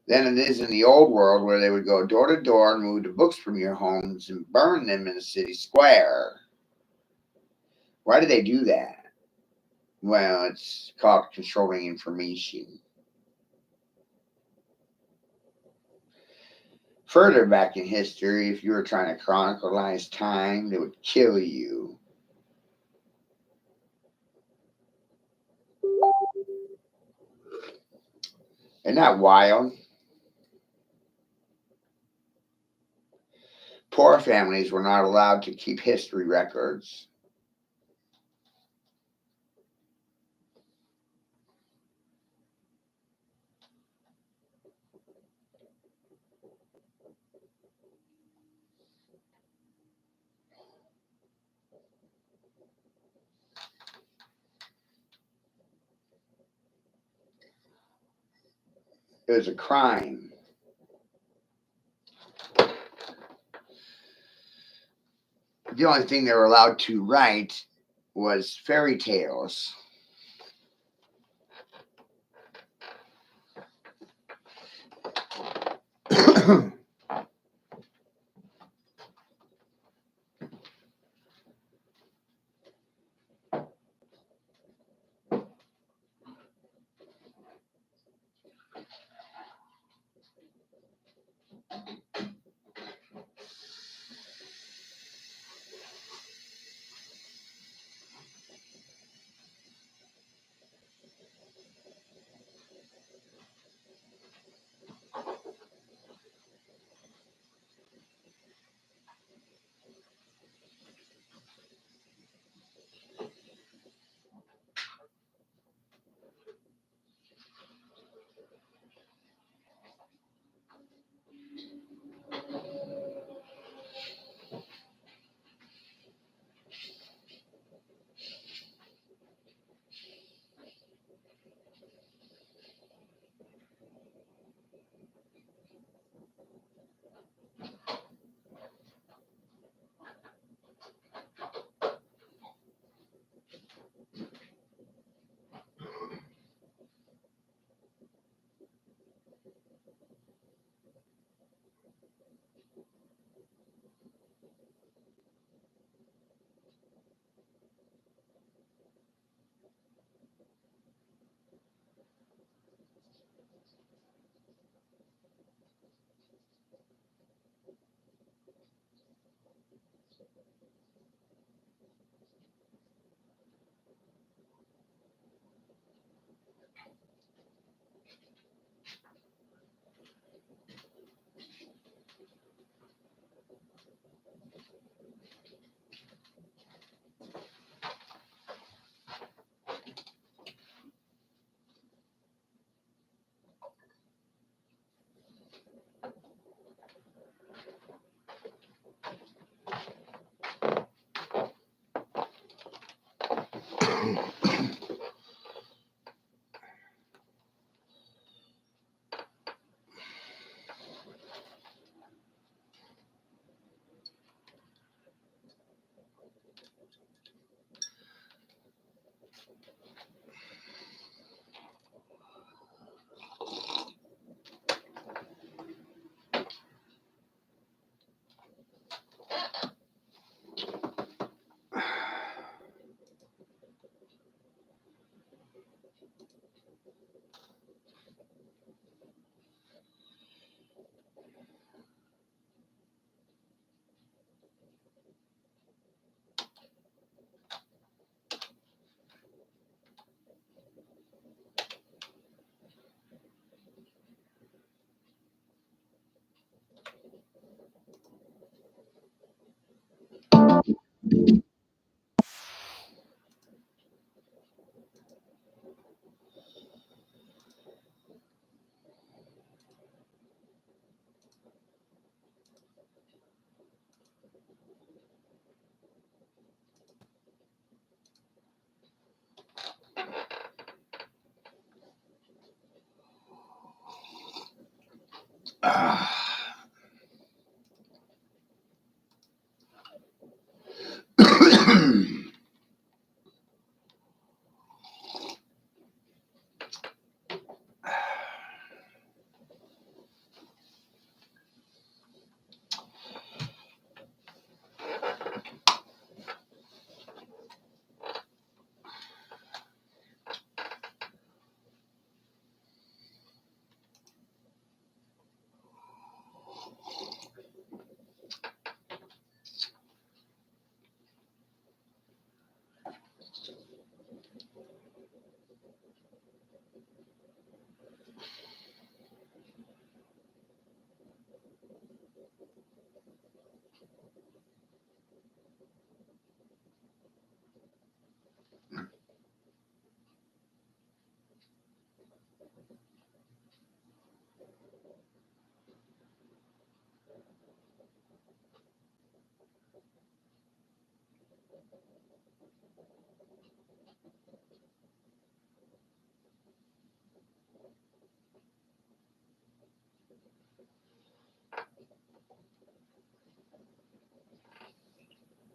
than it is in the old world where they would go door to door and move the books from your homes and burn them in the city square. Why do they do that? Well, it's called controlling information. Further back in history, if you were trying to chronicleize time, they would kill you. Isn't that wild? Poor families were not allowed to keep history records. It was a crime. The only thing they were allowed to write was fairy tales. It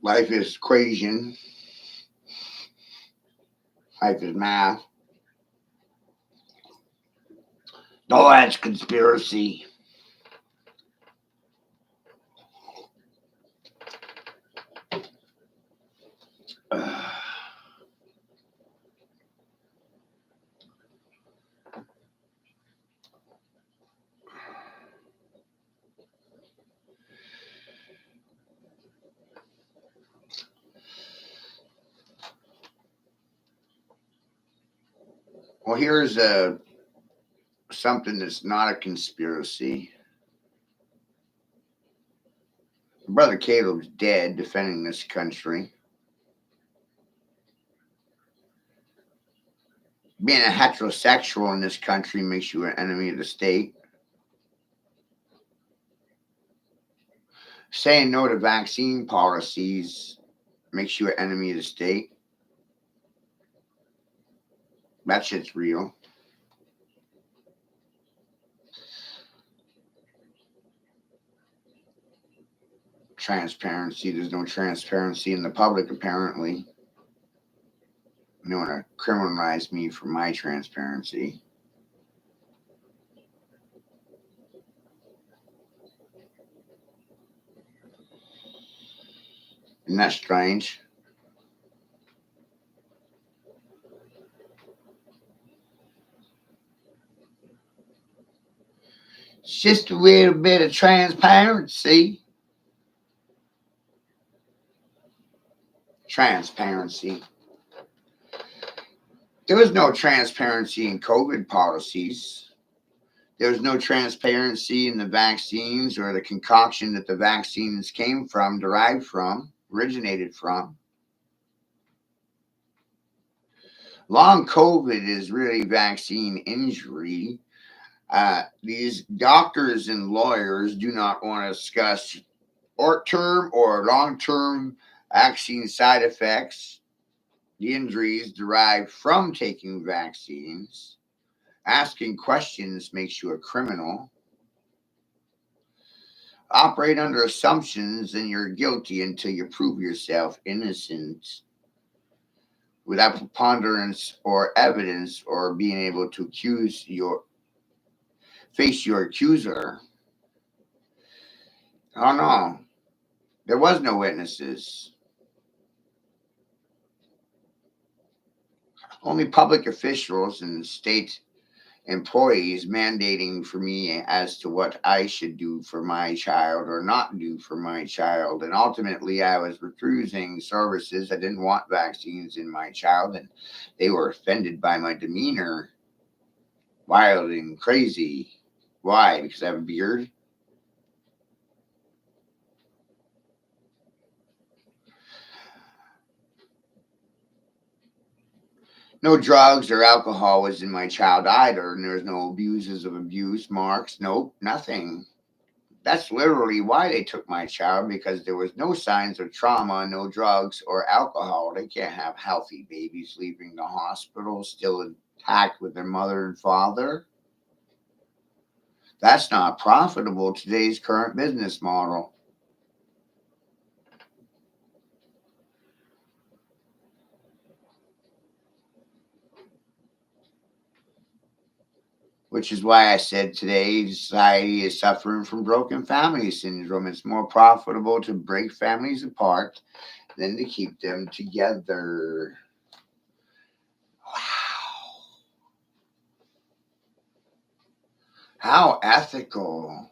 Life is equation. Life is math. Oh, that's conspiracy. Well, here's something that's not a conspiracy. Brother Caleb's dead defending this country. Being a heterosexual in this country makes you an enemy of the state. Saying no to vaccine policies makes you an enemy of the state. That shit's real. Transparency. There's no transparency in the public, apparently. They want to criminalize me for my transparency. Isn't that strange? It's just a little bit of transparency. Transparency. There was no transparency in COVID policies. There was no transparency in the vaccines or the concoction that the vaccines came from, derived from, originated from. Long COVID is really vaccine injury. These doctors and lawyers do not want to discuss short-term or long-term vaccine side effects, the injuries derived from taking vaccines. Asking questions makes you a criminal. Operate under assumptions and you're guilty until you prove yourself innocent without preponderance or evidence or being able to face your accuser. Oh no, there was no witnesses. Only public officials and state employees mandating for me as to what I should do for my child or not do for my child. And ultimately, I was refusing services. I didn't want vaccines in my child, and they were offended by my demeanor. Wild and crazy. Why? Because I have a beard? No drugs or alcohol was in my child either, and there was no abuses of abuse marks. Nope, nothing. That's literally why they took my child, because there was no signs of trauma, no drugs or alcohol. They can't have healthy babies leaving the hospital still intact with their mother and father. That's not profitable today's current business model. Which is why I said today society is suffering from broken family syndrome. It's more profitable to break families apart than to keep them together. Wow. How ethical.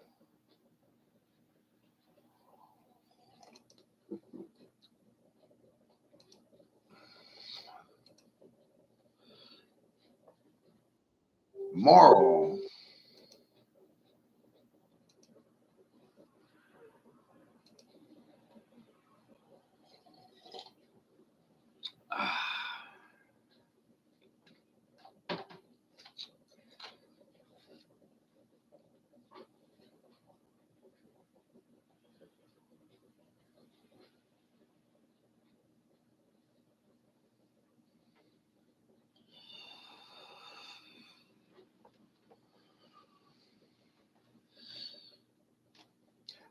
Moral.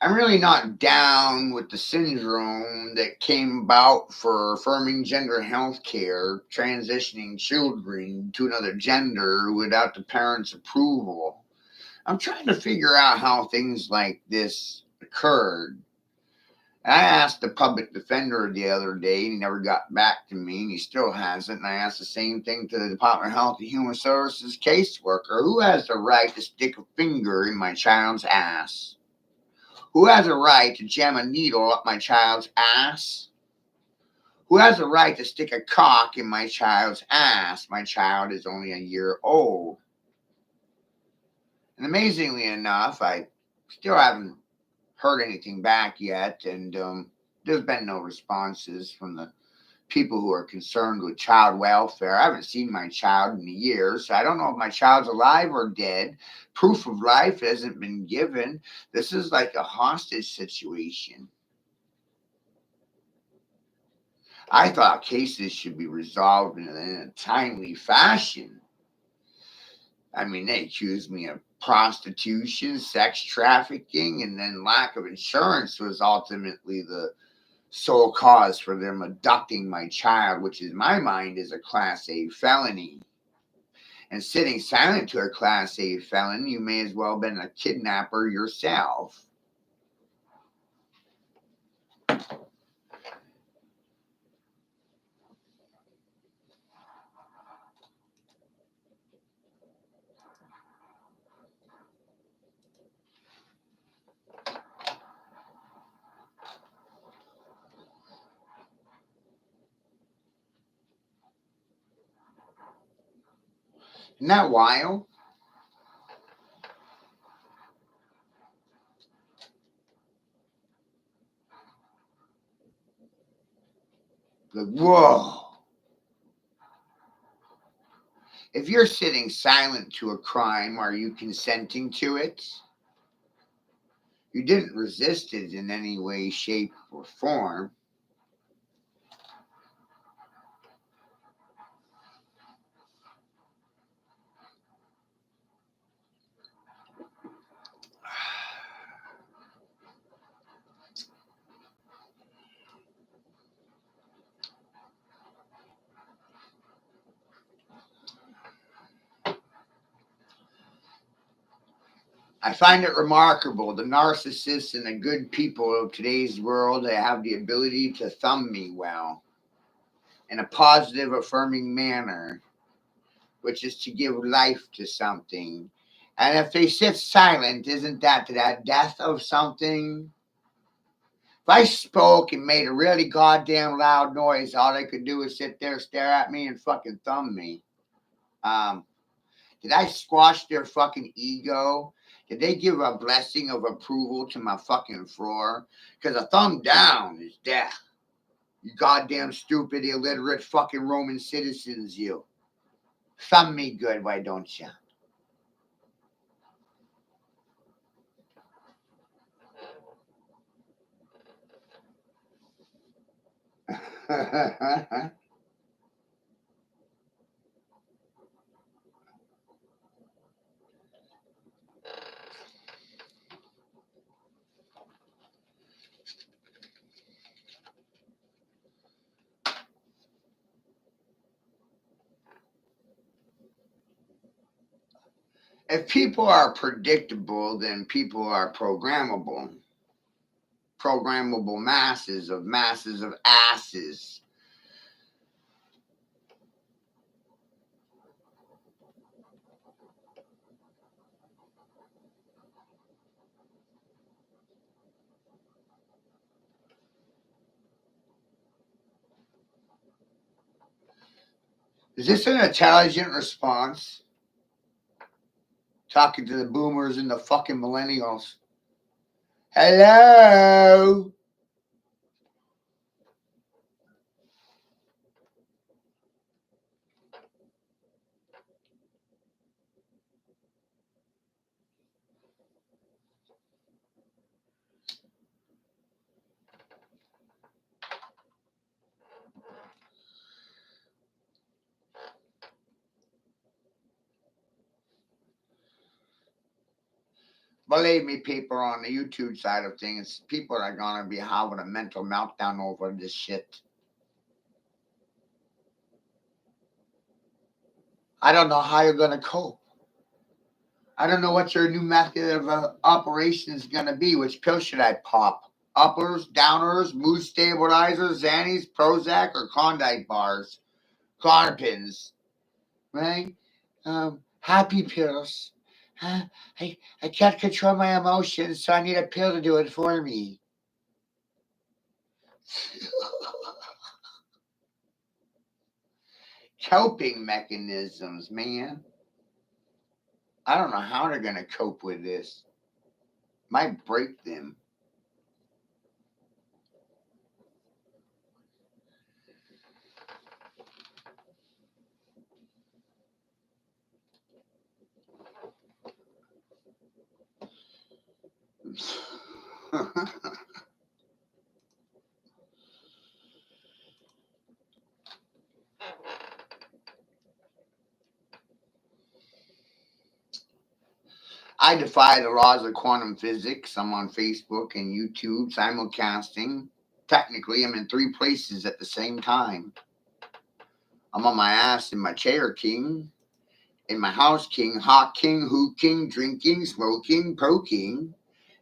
I'm really not down with the syndrome that came about for affirming gender health care, transitioning children to another gender without the parents' approval. I'm trying to figure out how things like this occurred. I asked the public defender the other day, and he never got back to me, and he still hasn't. And I asked the same thing to the Department of Health and Human Services caseworker. Who has the right to stick a finger in my child's ass? Who has a right to jam a needle up my child's ass? Who has a right to stick a cock in my child's ass? My child is only a year old. And amazingly enough, I still haven't heard anything back yet, and there's been no responses from the people who are concerned with child welfare. I haven't seen my child in years, so I don't know if my child's alive or dead. Proof of life hasn't been given. This is like a hostage situation. I thought cases should be resolved in a timely fashion. I mean, they accused me of prostitution, sex trafficking, and then lack of insurance was ultimately the sole cause for them abducting my child, which in my mind is a Class A felony. And sitting silent to a Class A felon, you may as well have been a kidnapper yourself. Isn't that wild? Like, whoa. If you're sitting silent to a crime, are you consenting to it? You didn't resist it in any way, shape, or form. I find it remarkable the narcissists and the good people of today's world, they have the ability to thumb me well in a positive, affirming manner, which is to give life to something. And if they sit silent, isn't that the death of something? If I spoke and made a really goddamn loud noise, all they could do is sit there, stare at me, and fucking thumb me. Um, did I squash their fucking ego? Did they give a blessing of approval to my fucking floor? Because a thumb down is death. You goddamn stupid, illiterate fucking Roman citizens, you. Thumb me good, why don't you? If people are predictable, then people are programmable. Programmable masses of asses. Is this an intelligent response? Talking to the boomers and the fucking millennials. Hello? Believe me, people on the YouTube side of things, people are going to be having a mental meltdown over this shit. I don't know how you're going to cope. I don't know what your new method of operation is going to be. Which pill should I pop? Uppers, downers, mood stabilizers, Xannies, Prozac, or Klondike bars? Clonopins, right? Happy pills. I can't control my emotions, so I need a pill to do it for me. Coping mechanisms, man. I don't know how they're going to cope with this. Might break them. I defy the laws of quantum physics. I'm on Facebook and YouTube simulcasting. Technically, I'm in 3 places at the same time. I'm on my ass in my chair, king. In my house, king. Hot king, hooking, drinking, smoking, poking.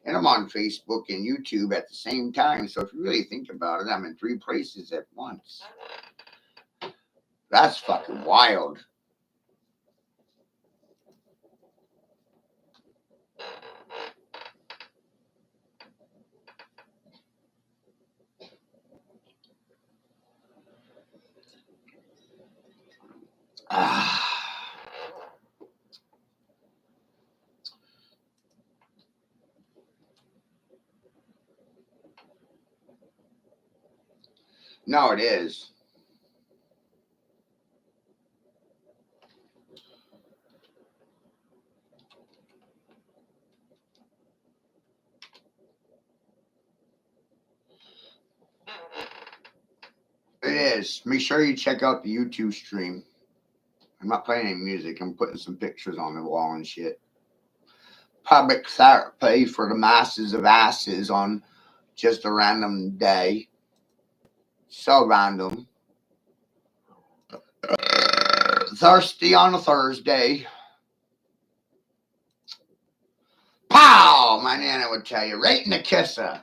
And I'm on Facebook and YouTube at the same time. So if you really think about it, I'm in 3 places at once. That's fucking wild. Ah. No, it is. It is. Make sure you check out the YouTube stream. I'm not playing any music. I'm putting some pictures on the wall and shit. Public therapy for the masses of asses on just a random day. So random. Thirsty on a Thursday. Pow! My nana would tell you, right in the kisser.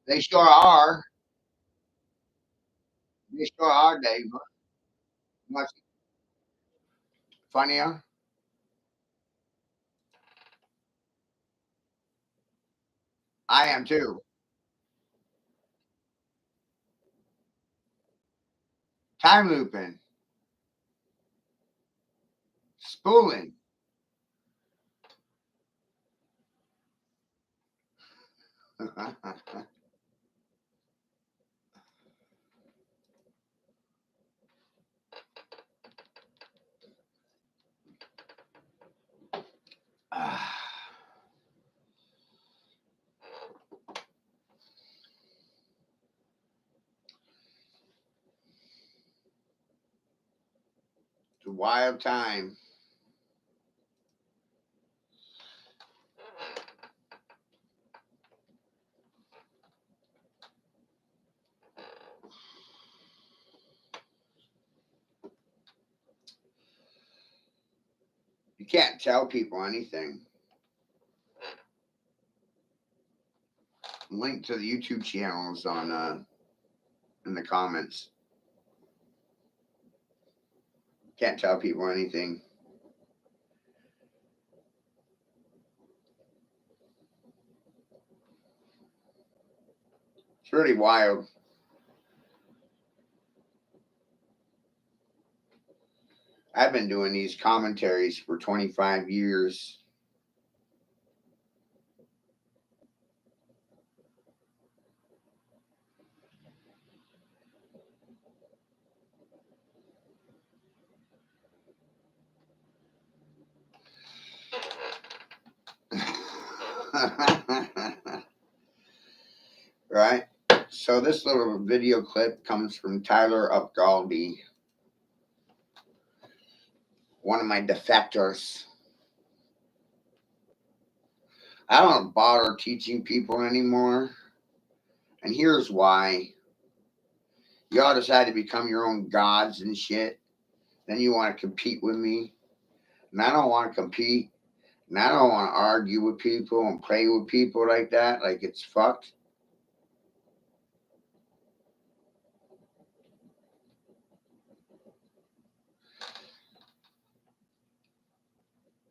They sure are. They sure are, Dave. Much funnier. I am too. Time looping, spooling. It's a wild time. You can't tell people anything. Link to the YouTube channels on in the comments. Can't tell people anything. It's really wild. I've been doing these commentaries for 25 years. Right? So this little video clip comes from Tyler Upgalby, one of my defectors. I don't bother teaching people anymore. And here's why. Y'all decide to become your own gods and shit. Then you want to compete with me. And I don't want to compete. And I don't want to argue with people and play with people like that. Like it's fucked.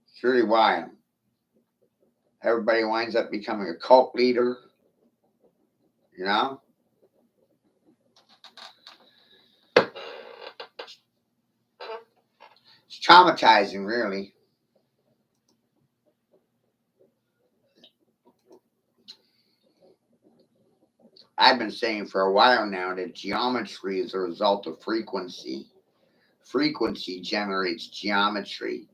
It's really why. Everybody winds up becoming a cult leader. You know? It's traumatizing, really. I've been saying for a while now that geometry is a result of frequency. Frequency generates geometry.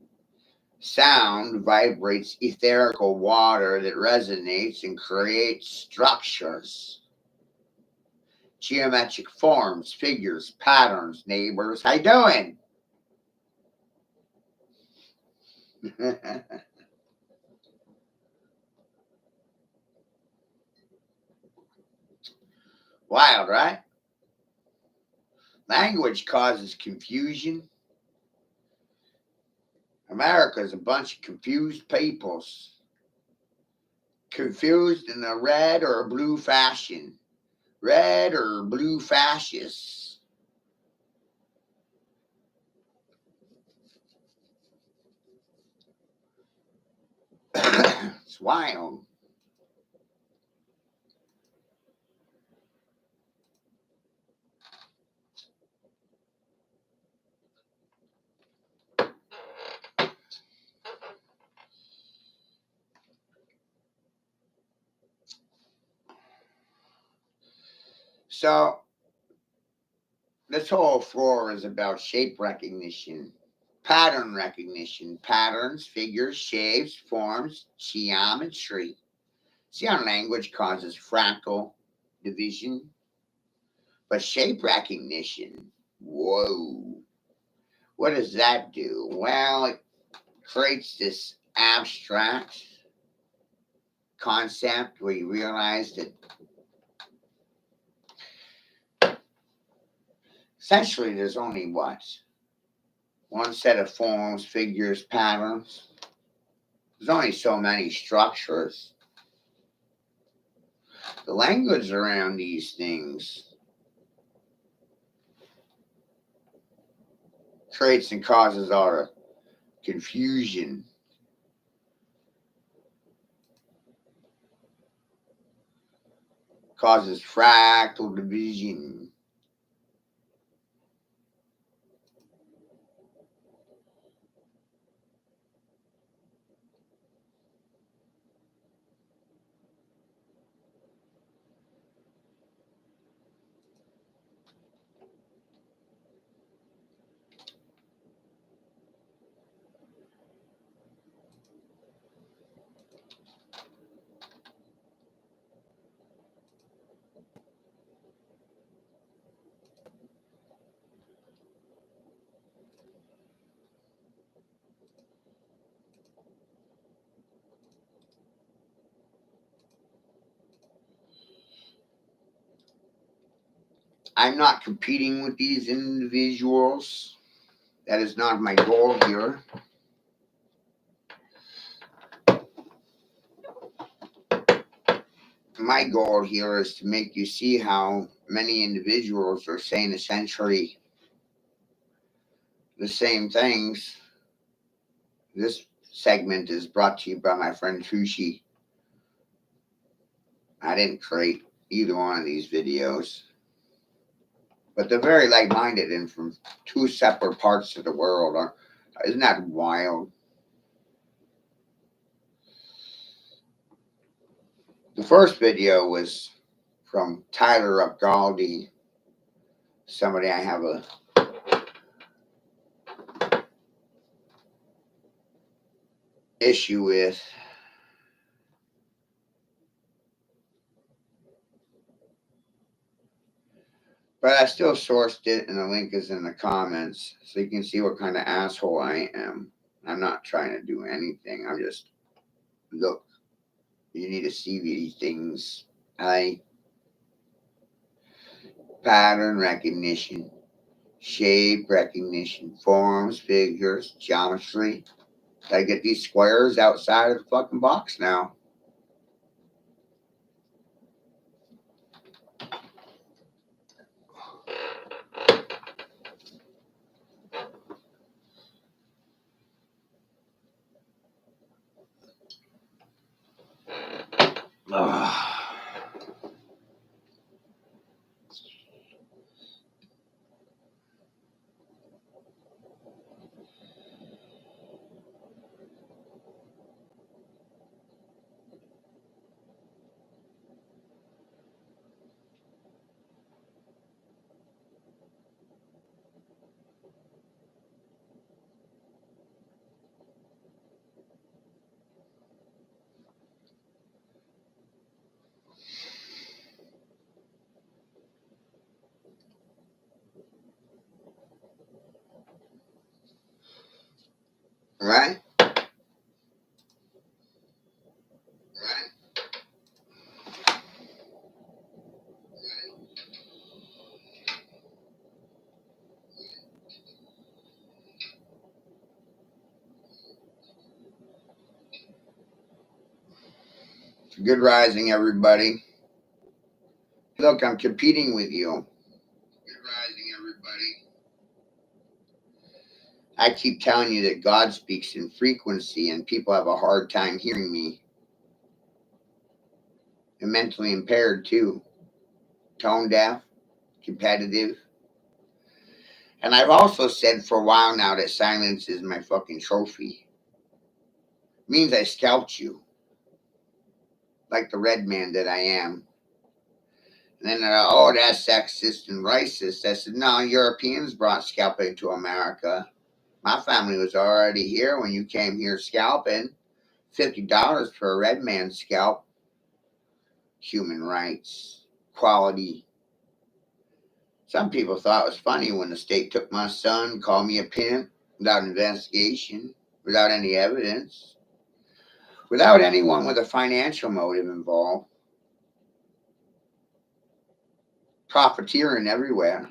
Sound vibrates etherical water that resonates and creates structures. Geometric forms, figures, patterns, neighbors. How you doing? Wild, right? Language causes confusion. America is a bunch of confused peoples. Confused in a red or a blue fashion. Red or blue fascists. It's wild. So this whole floor is about shape recognition, pattern recognition, patterns, figures, shapes, forms, geometry. See how language causes fractal division? But shape recognition, whoa. What does that do? Well, it creates this abstract concept where you realize that essentially there's only what? One set of forms, figures, patterns. There's only so many structures. The language around these things creates and causes all the confusion. Causes fractal division. I'm not competing with these individuals. That is not my goal here. My goal here is to make you see how many individuals are saying essentially the same things. This segment is brought to you by my friend Tushi. I didn't create either one of these videos, but they're very like-minded and from two separate parts of the world. Isn't that wild? The first video was from Tyler Upgaldi, somebody I have a issue with. But I still sourced it, and the link is in the comments, so you can see what kind of asshole I am. I'm not trying to do anything. I'm just, look, you need to see these things. Pattern recognition, shape recognition, forms, figures, geometry. I get these squares outside of the fucking box now. Ugh. Right? Good rising, everybody. Look, I'm competing with you. Good rising, everybody. I keep telling you that God speaks in frequency, and people have a hard time hearing me. And mentally impaired, too. Tone deaf, competitive. And I've also said for a while now that silence is my fucking trophy. It means I scalped you. Like the red man that I am. And then, oh, that's sexist and racist. I said, no, Europeans brought scalping to America. My family was already here when you came here scalping. $50 for a red man scalp. Human rights, quality. Some people thought it was funny when the state took my son, called me a pimp, without investigation, without any evidence, without anyone with a financial motive involved. Profiteering everywhere.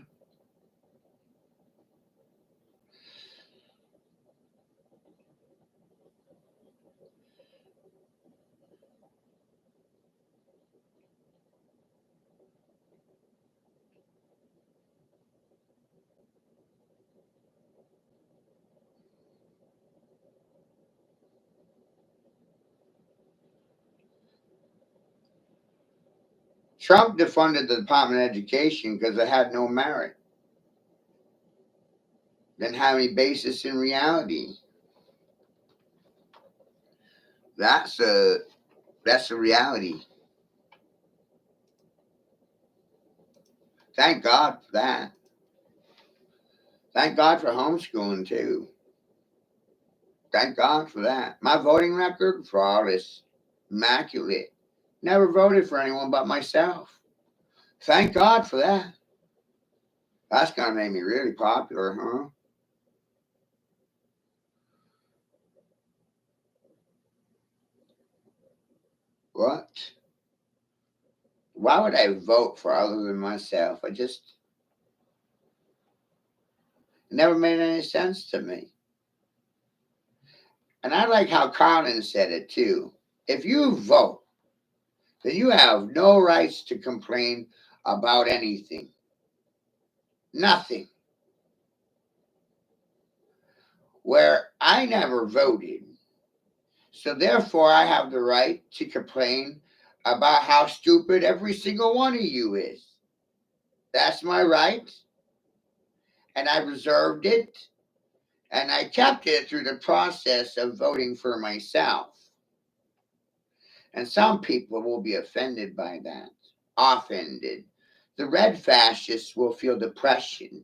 Trump defunded the Department of Education because it had no merit. Didn't have any basis in reality. That's a reality. Thank God for that. Thank God for homeschooling too. Thank God for that. My voting record, flawless, immaculate. Never voted for anyone but myself. Thank God for that. That's gonna make me really popular, huh? What? Why would I vote for other than myself? It never made any sense to me. And I like how Colin said it too. If you vote, then you have no rights to complain about anything. Nothing. Where I never voted. So therefore I have the right to complain about how stupid every single one of you is. That's my right. And I reserved it. And I kept it through the process of voting for myself. And some people will be offended by that. Offended. The red fascists will feel depression.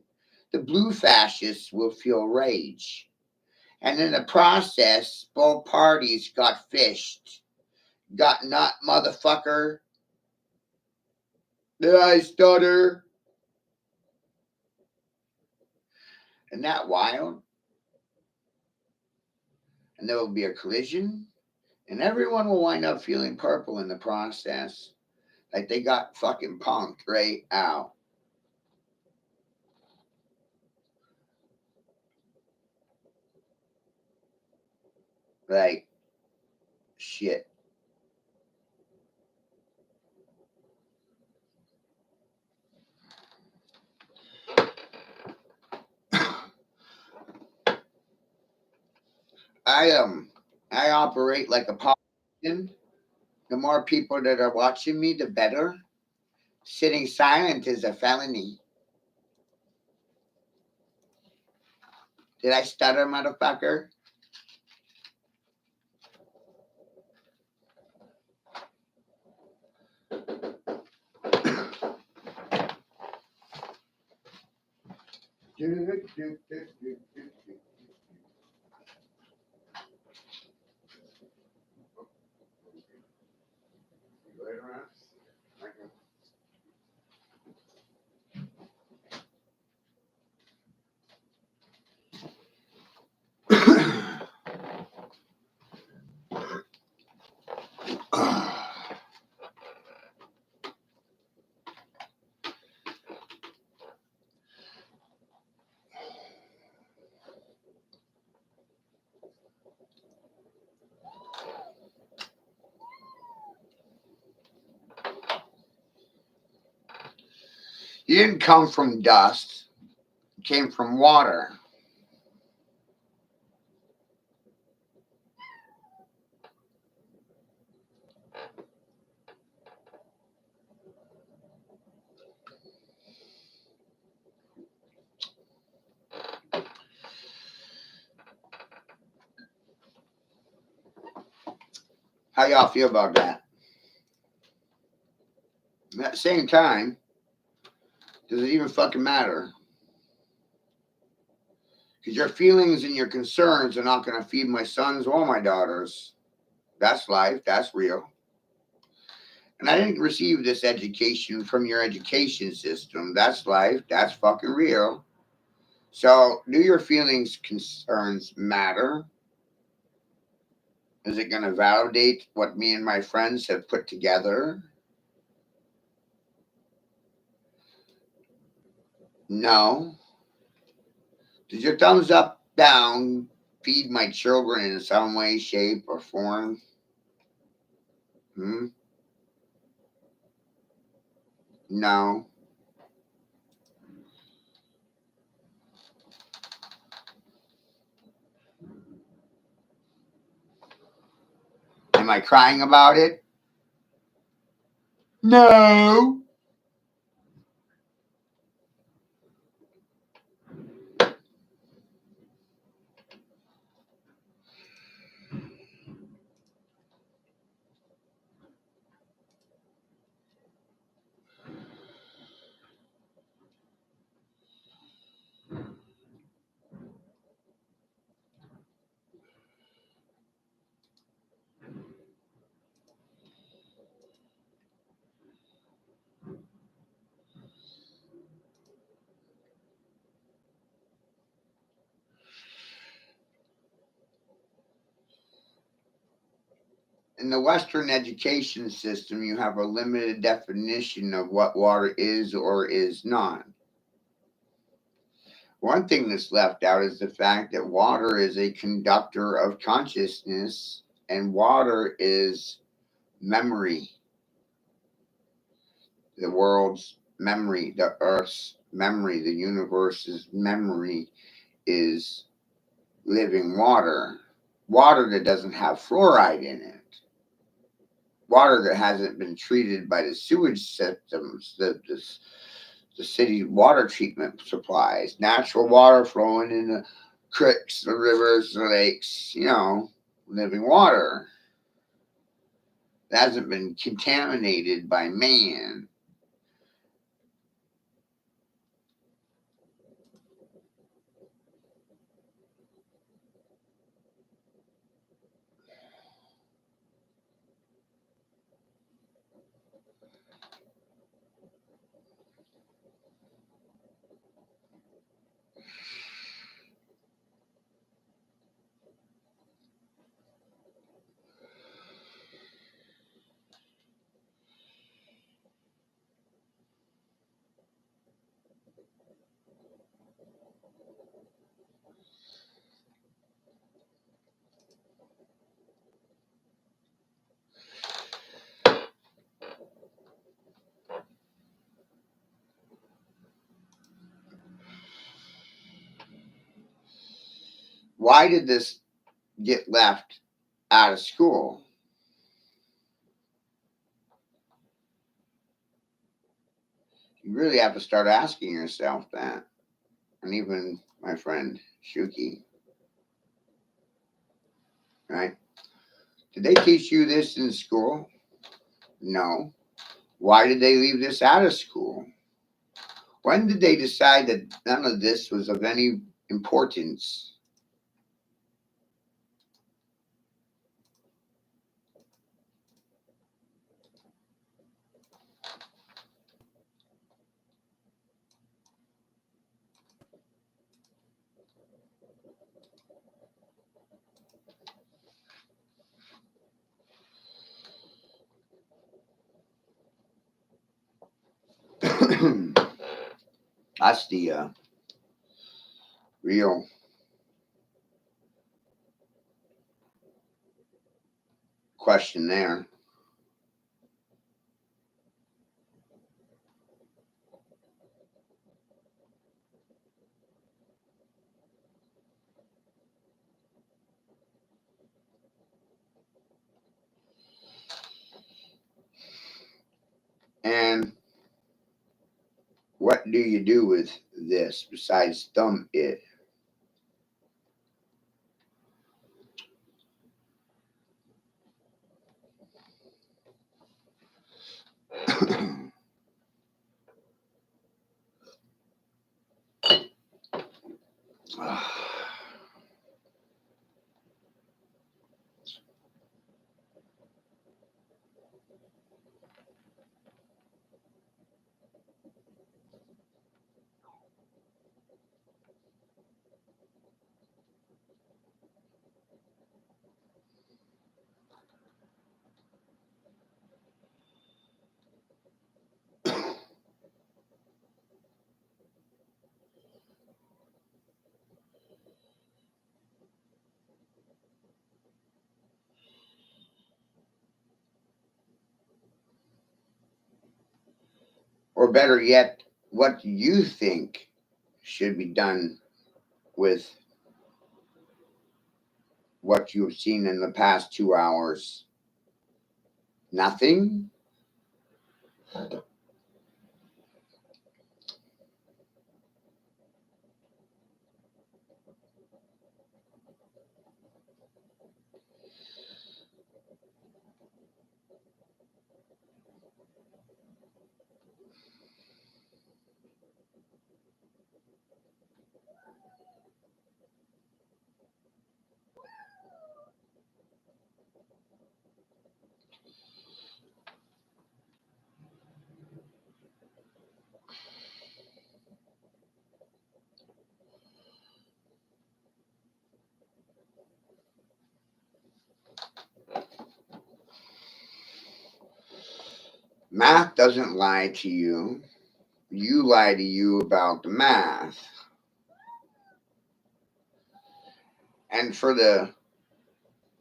The blue fascists will feel rage. And in the process, both parties got fished. Got not motherfucker. Did I stutter? Isn't that wild? And there will be a collision. And everyone will wind up feeling purple in the process. Like they got fucking punked right out. Like, shit. I operate like a politician. The more people that are watching me, the better. Sitting silent is a felony. Did I stutter, motherfucker? You didn't come from dust. You came from water. How y'all feel about that? At the same time, does it even fucking matter? Because your feelings and your concerns are not going to feed my sons or my daughters. That's life. That's real. And I didn't receive this education from your education system. That's life. That's fucking real. So, do your feelings, concerns matter? Is it going to validate what me and my friends have put together? No. Does your thumbs up, down feed my children in some way, shape, or form? Hmm? No. Am I crying about it? No. In the Western education system, you have a limited definition of what water is or is not. One thing that's left out is the fact that water is a conductor of consciousness and water is memory, the world's memory, the earth's memory, the universe's memory is living water. Water that doesn't have fluoride in it. Water that hasn't been treated by the sewage systems, the city water treatment supplies, natural water flowing in the creeks, the rivers, the lakes, living water that hasn't been contaminated by man. Why did this get left out of school? You really have to start asking yourself that. And even my friend Shuki, right? Did they teach you this in school? No. Why did they leave this out of school? When did they decide that none of this was of any importance? That's the real question there. And what do you do with this besides thumb it? Or better yet, what do you think should be done with what you've seen in the past 2 hours? Nothing? Math doesn't lie to you. You lie to you about the math. And for the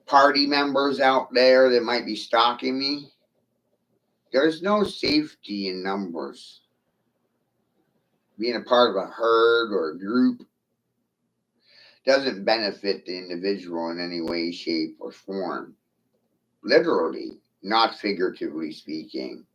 party members out there that might be stalking me, there's no safety in numbers. Being a part of a herd or a group doesn't benefit the individual in any way, shape, or form. Literally, not figuratively speaking.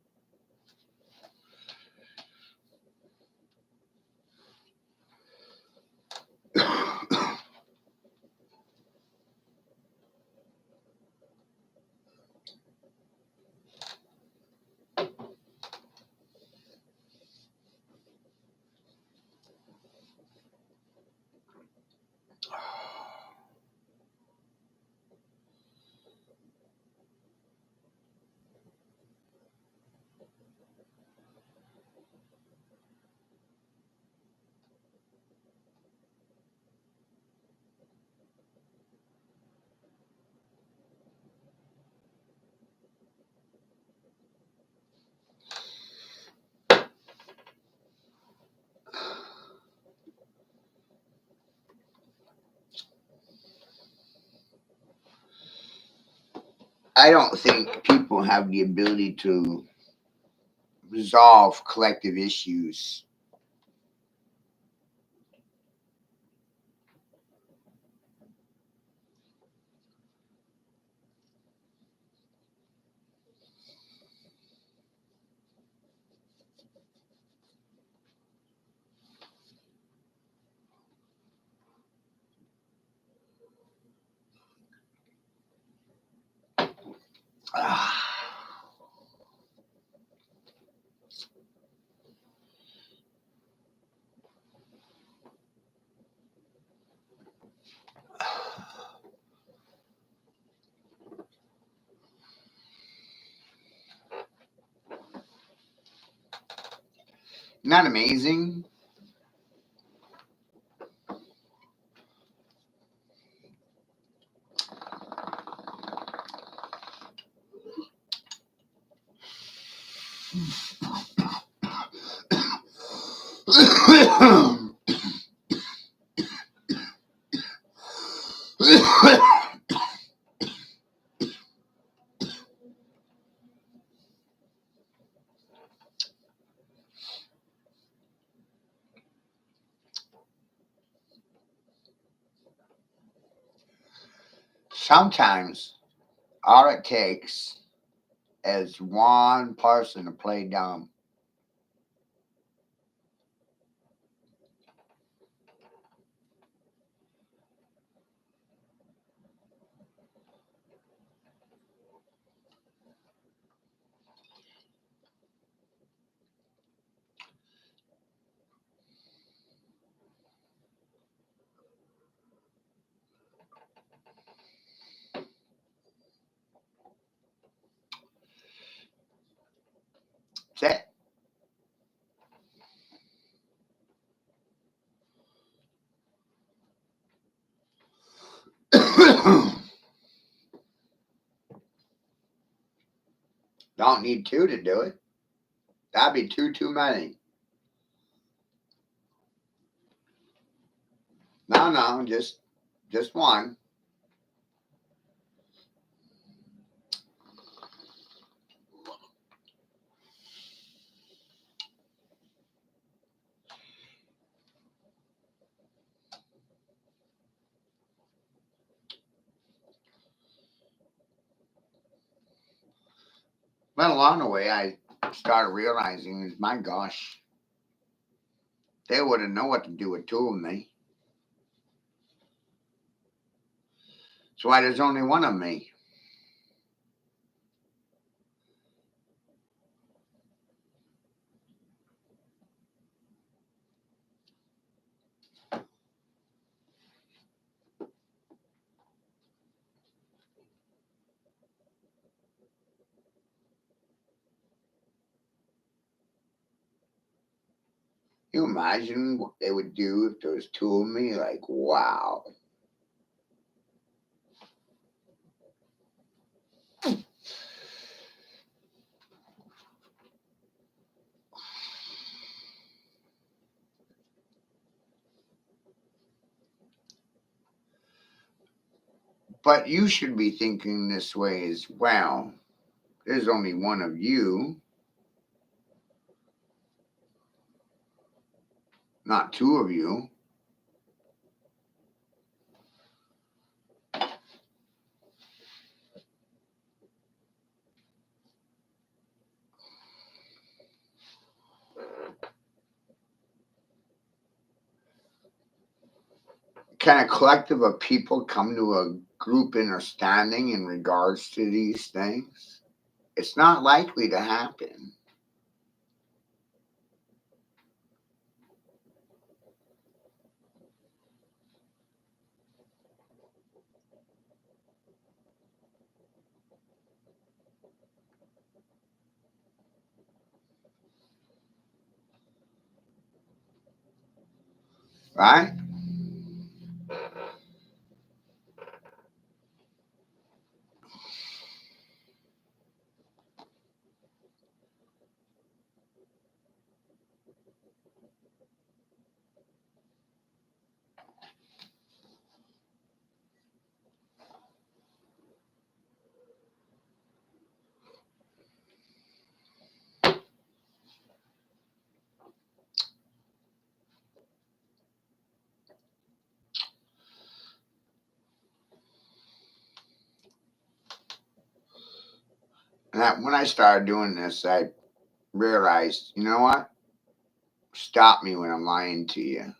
I don't think people have the ability to resolve collective issues. Not amazing. Sometimes all it takes is one person to play dumb. That's it. Don't need two to do it. That'd be too many. No, just one. But along the way, I started realizing is, my gosh, they wouldn't know what to do with two of me. That's why there's only one of me. You imagine what they would do if there was two of me? Like, wow. But you should be thinking this way as well. There's only one of you, not two of you. Can a collective of people come to a group understanding in regards to these things? It's not likely to happen, right? And when I started doing this, I realized, you know what? Stop me when I'm lying to you.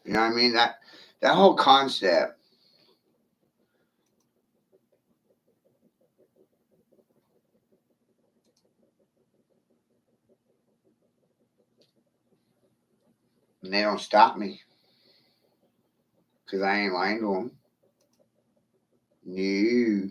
You know what I mean? That whole concept. And they don't stop me because I ain't lying to them. No.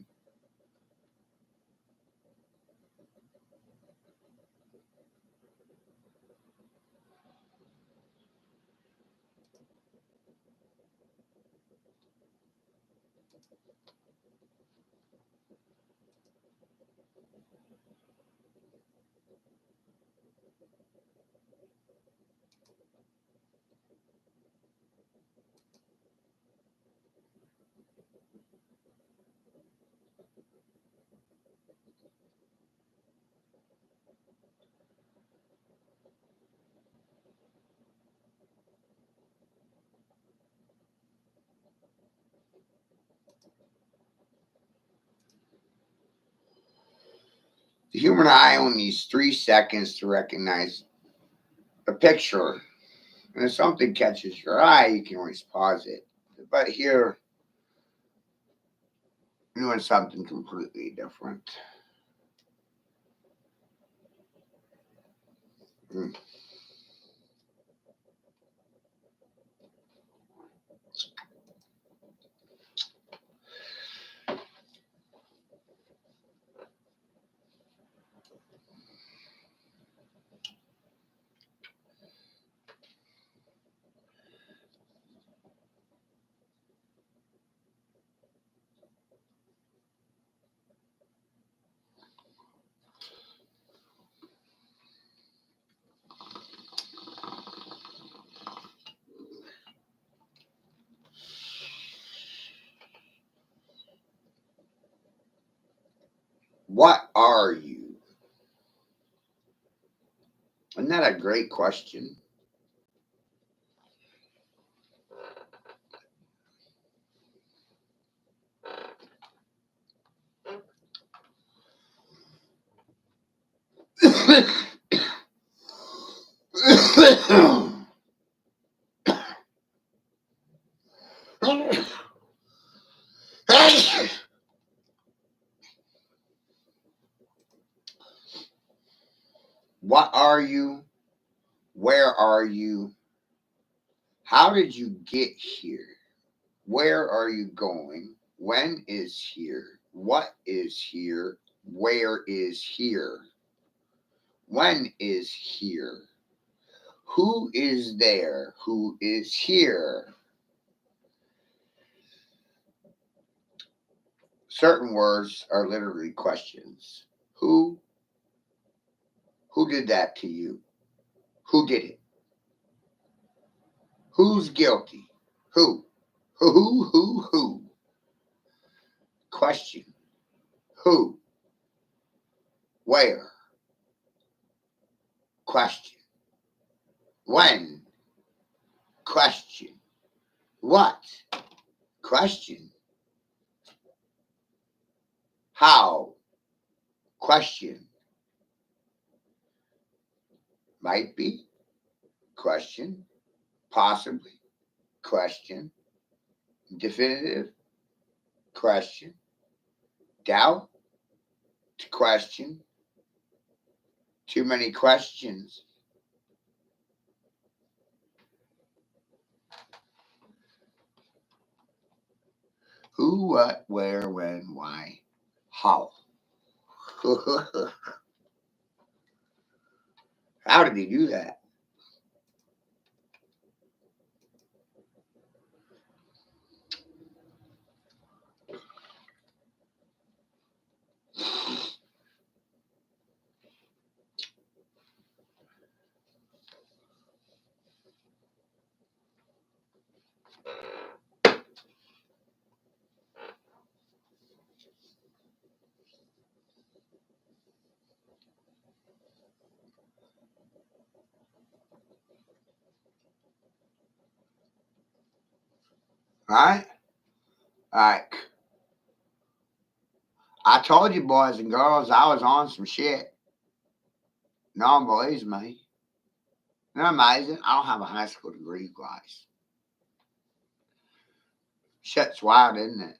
The human eye only needs 3 seconds to recognize a picture. And if something catches your eye, you can always pause it. But here, you're doing something completely different. Mm. What are you? Isn't that a great question? What are you? Where are you? How did you get here? Where are you going? When is here? What is here? Where is here? When is here? Who is there? Who is here? Certain words are literally questions. Who? Who did that to you? Who did it? Who's guilty? Who? Who? Question. Who? Where? Question. When? Question. What? Question. How? Question. Might be. Question. Possibly. Question. Definitive. Question. Doubt. Question. Too many questions. Who, what, where, when, why, how? How did he do that? Right? Like, I told you, boys and girls, I was on some shit. No one believes me. Isn't that amazing? I don't have a high school degree, guys. Shit's wild, isn't it?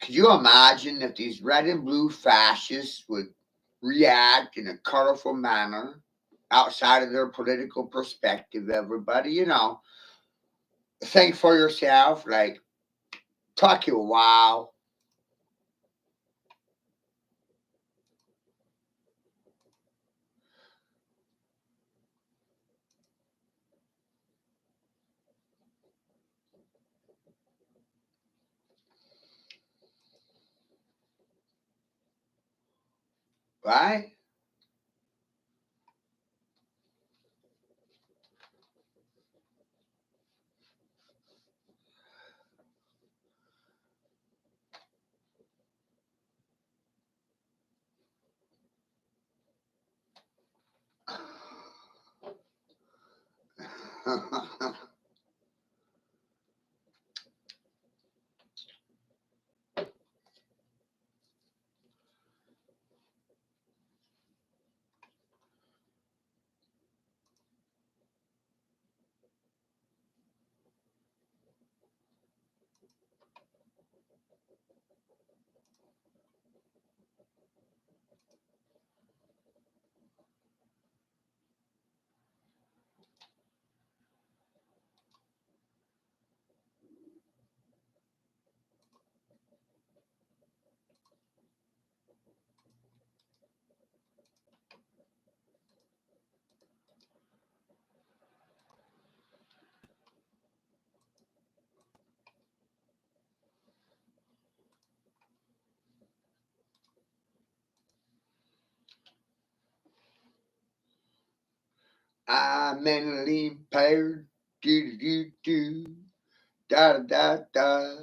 Could you imagine if these red and blue fascists would react in a colorful manner outside of their political perspective? Everybody, think for yourself, like, talk you a while. Right? I'm mentally impaired. Do do do do. Da da da.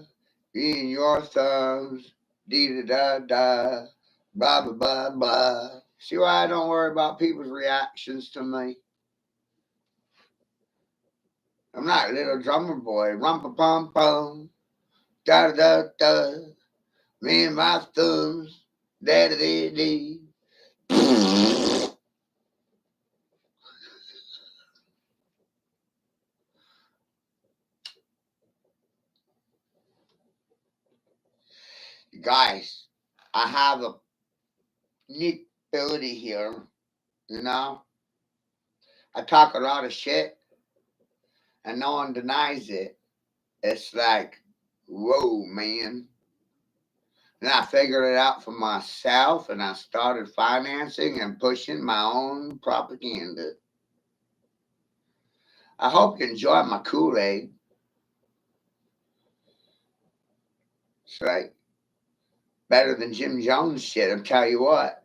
In your thumbs. Dee da da da. Blah blah blah blah. See why I don't worry about people's reactions to me? I'm not little drummer boy. Rumpa pum pum. Da da da da. Me and my thumbs. Da da da da. Guys, I have a unique ability here, you know? I talk a lot of shit and no one denies it. It's like, whoa, man. And I figured it out for myself and I started financing and pushing my own propaganda. I hope you enjoy my Kool-Aid. It's like better than Jim Jones shit, I'll tell you what.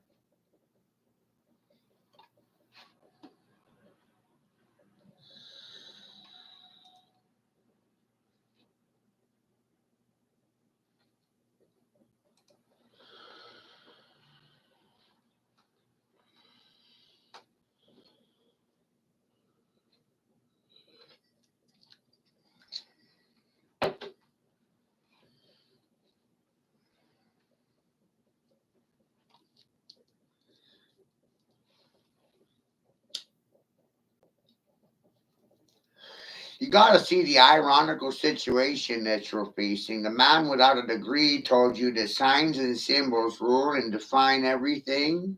You got to see the ironical situation that you're facing. The man without a degree told you that signs and symbols rule and define everything.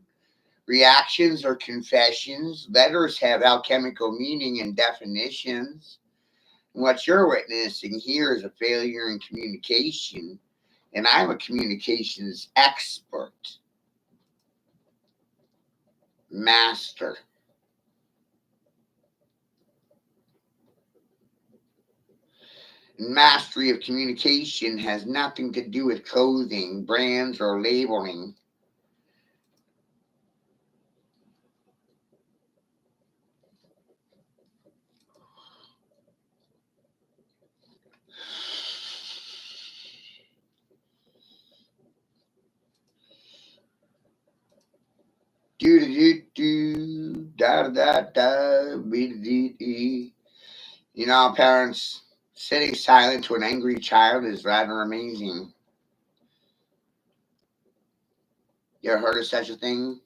Reactions are confessions. Letters have alchemical meaning and definitions. And what you're witnessing here is a failure in communication. And I'm a communications expert, master. Mastery of communication has nothing to do with clothing, brands, or labeling. Do do do da da da be dee dee. You know, parents sitting silent to an angry child is rather amazing. You ever heard of such a thing?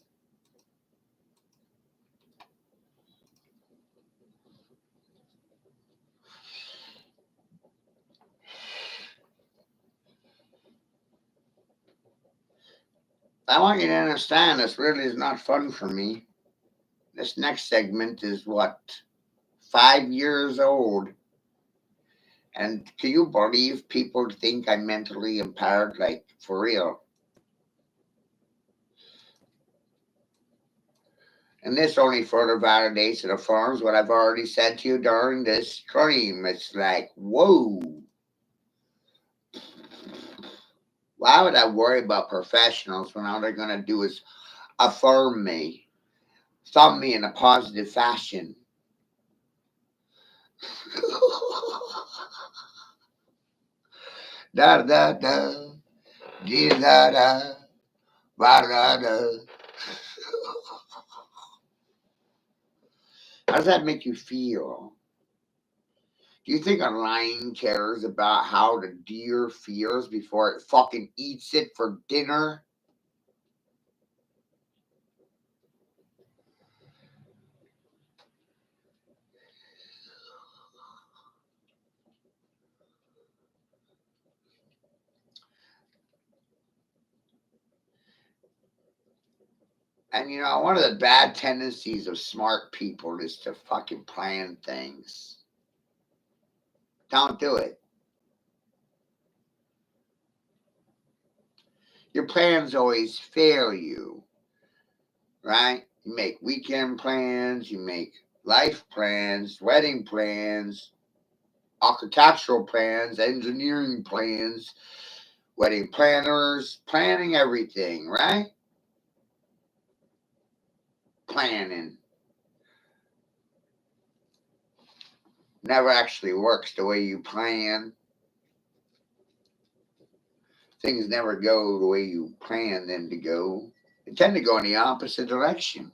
I want you to understand this really is not fun for me. This next segment is what, 5 years old. And can you believe people think I'm mentally impaired? Like, for real. And this only further validates and affirms what I've already said to you during this stream. It's like, whoa. Why would I worry about professionals when all they're going to do is affirm me, thumb me in a positive fashion? Da da da, dee da da, ba da da. How does that make you feel? Do you think a lion cares about how the deer feels before it fucking eats it for dinner? And you know, one of the bad tendencies of smart people is to fucking plan things. Don't do it. Your plans always fail you, right? You make weekend plans, you make life plans, wedding plans, architectural plans, engineering plans, wedding planners, planning everything, right? Planning never actually works the way you plan. Things never go the way you plan them to go. They tend to go in the opposite direction.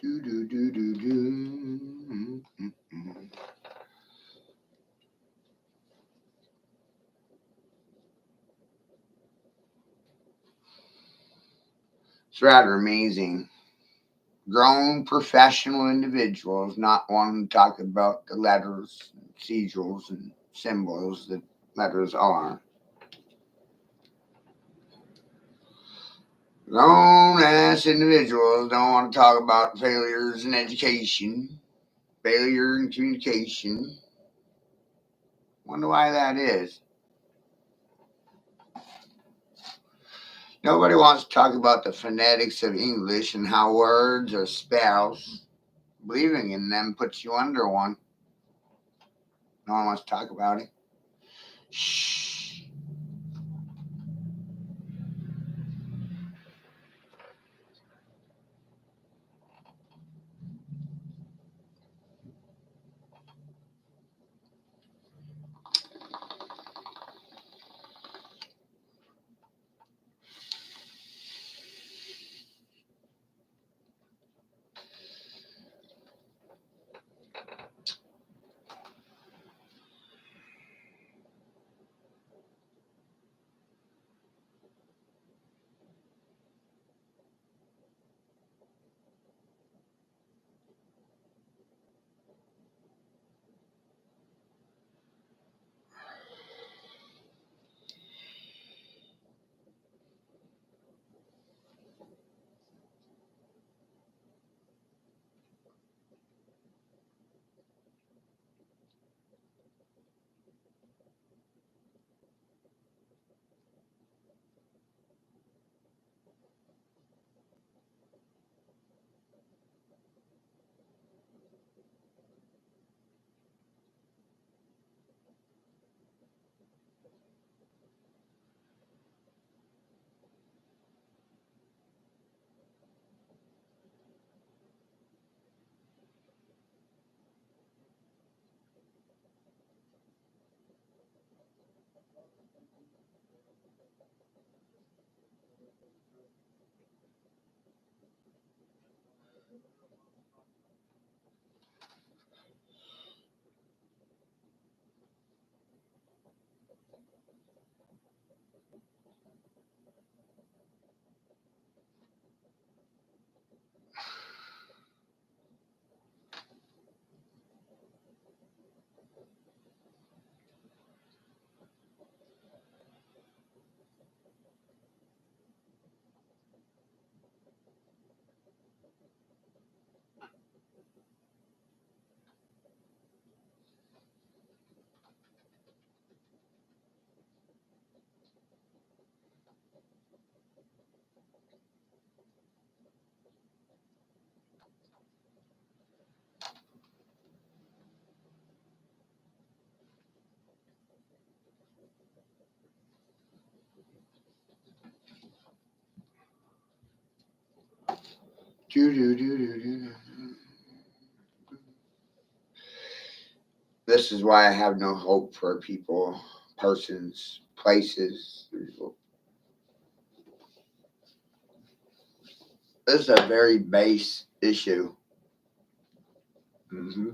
Do do do do do. It's rather amazing. Grown professional individuals not wanting to talk about the letters, sigils, and symbols that letters are. Grown ass individuals don't want to talk about failures in education, failure in communication. Wonder why that is. Nobody wants to talk about the phonetics of English and how words are spelled. Believing in them puts you under one. No one wants to talk about it. Shh. Do, do, do, do, do. This is why I have no hope for people, persons, places. This is a very base issue. Mm-hmm.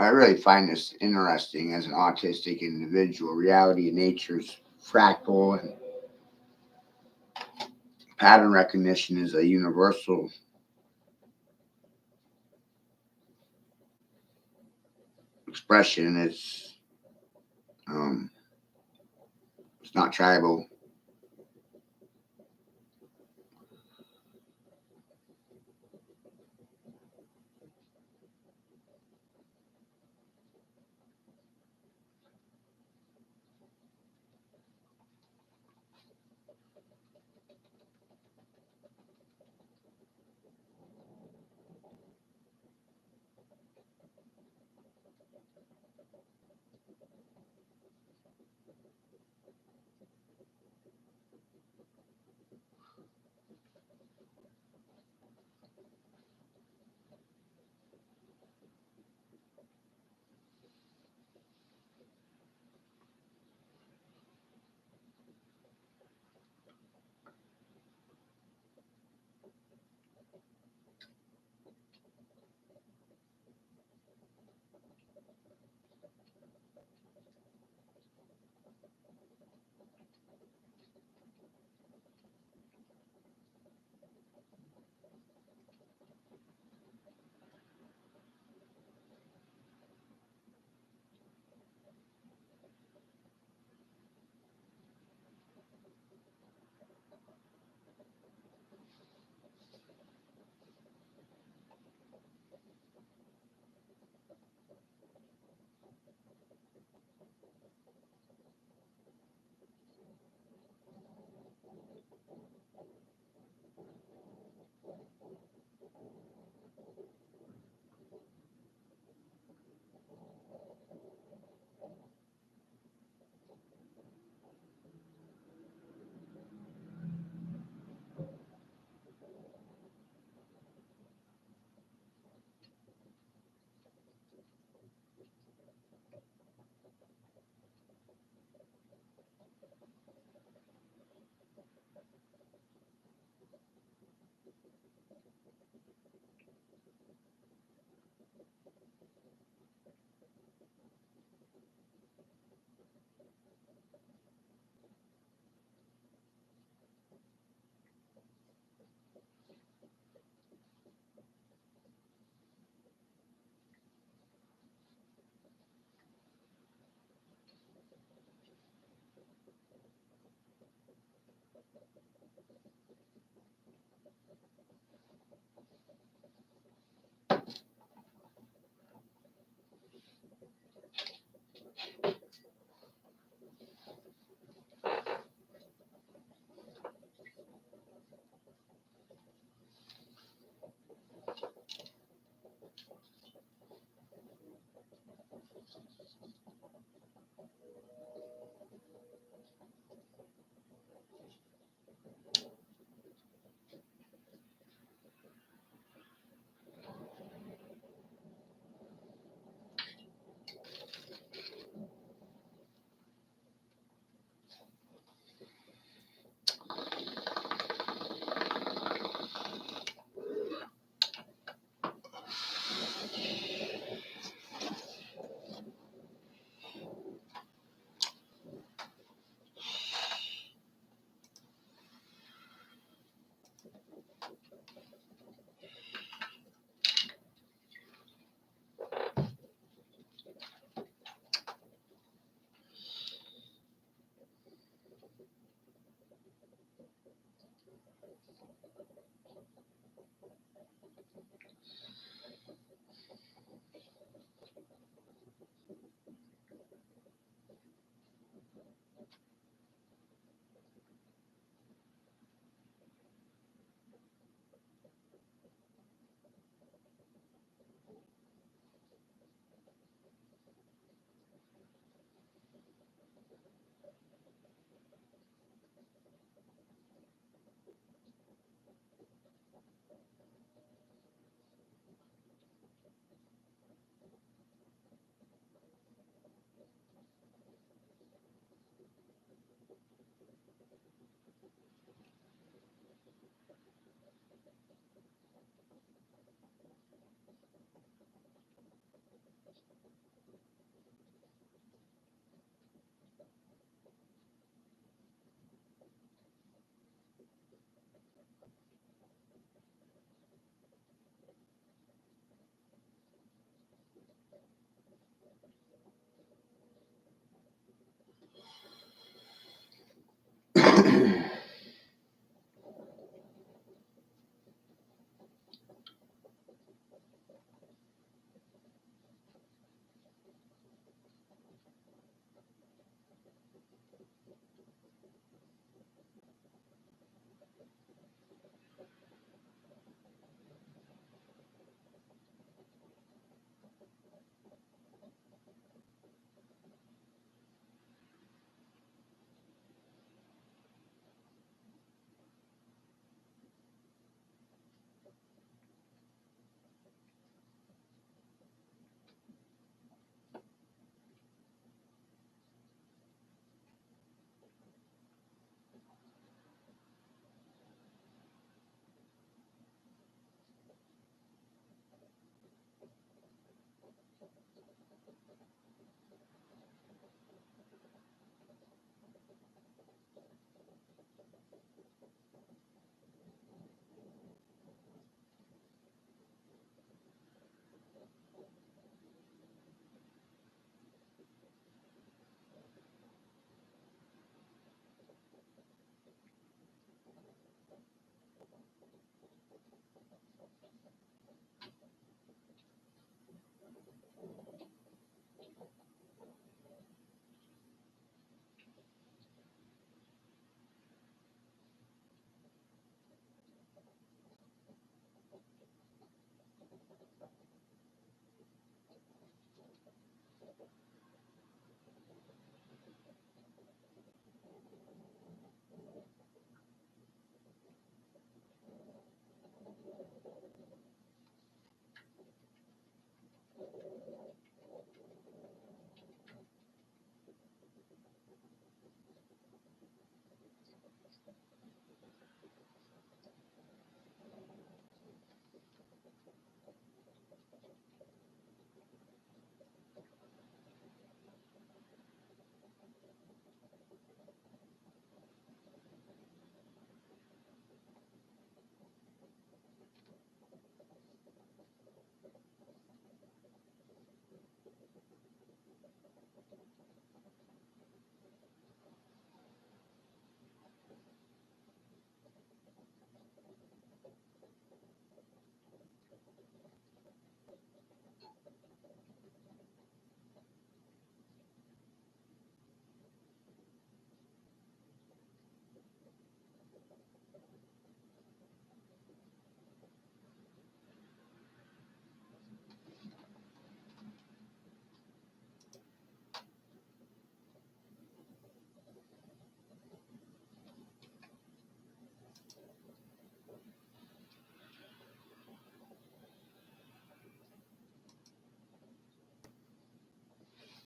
I really find this interesting as an autistic individual. Reality in nature's fractal, and pattern recognition is a universal expression. Um, it's not tribal.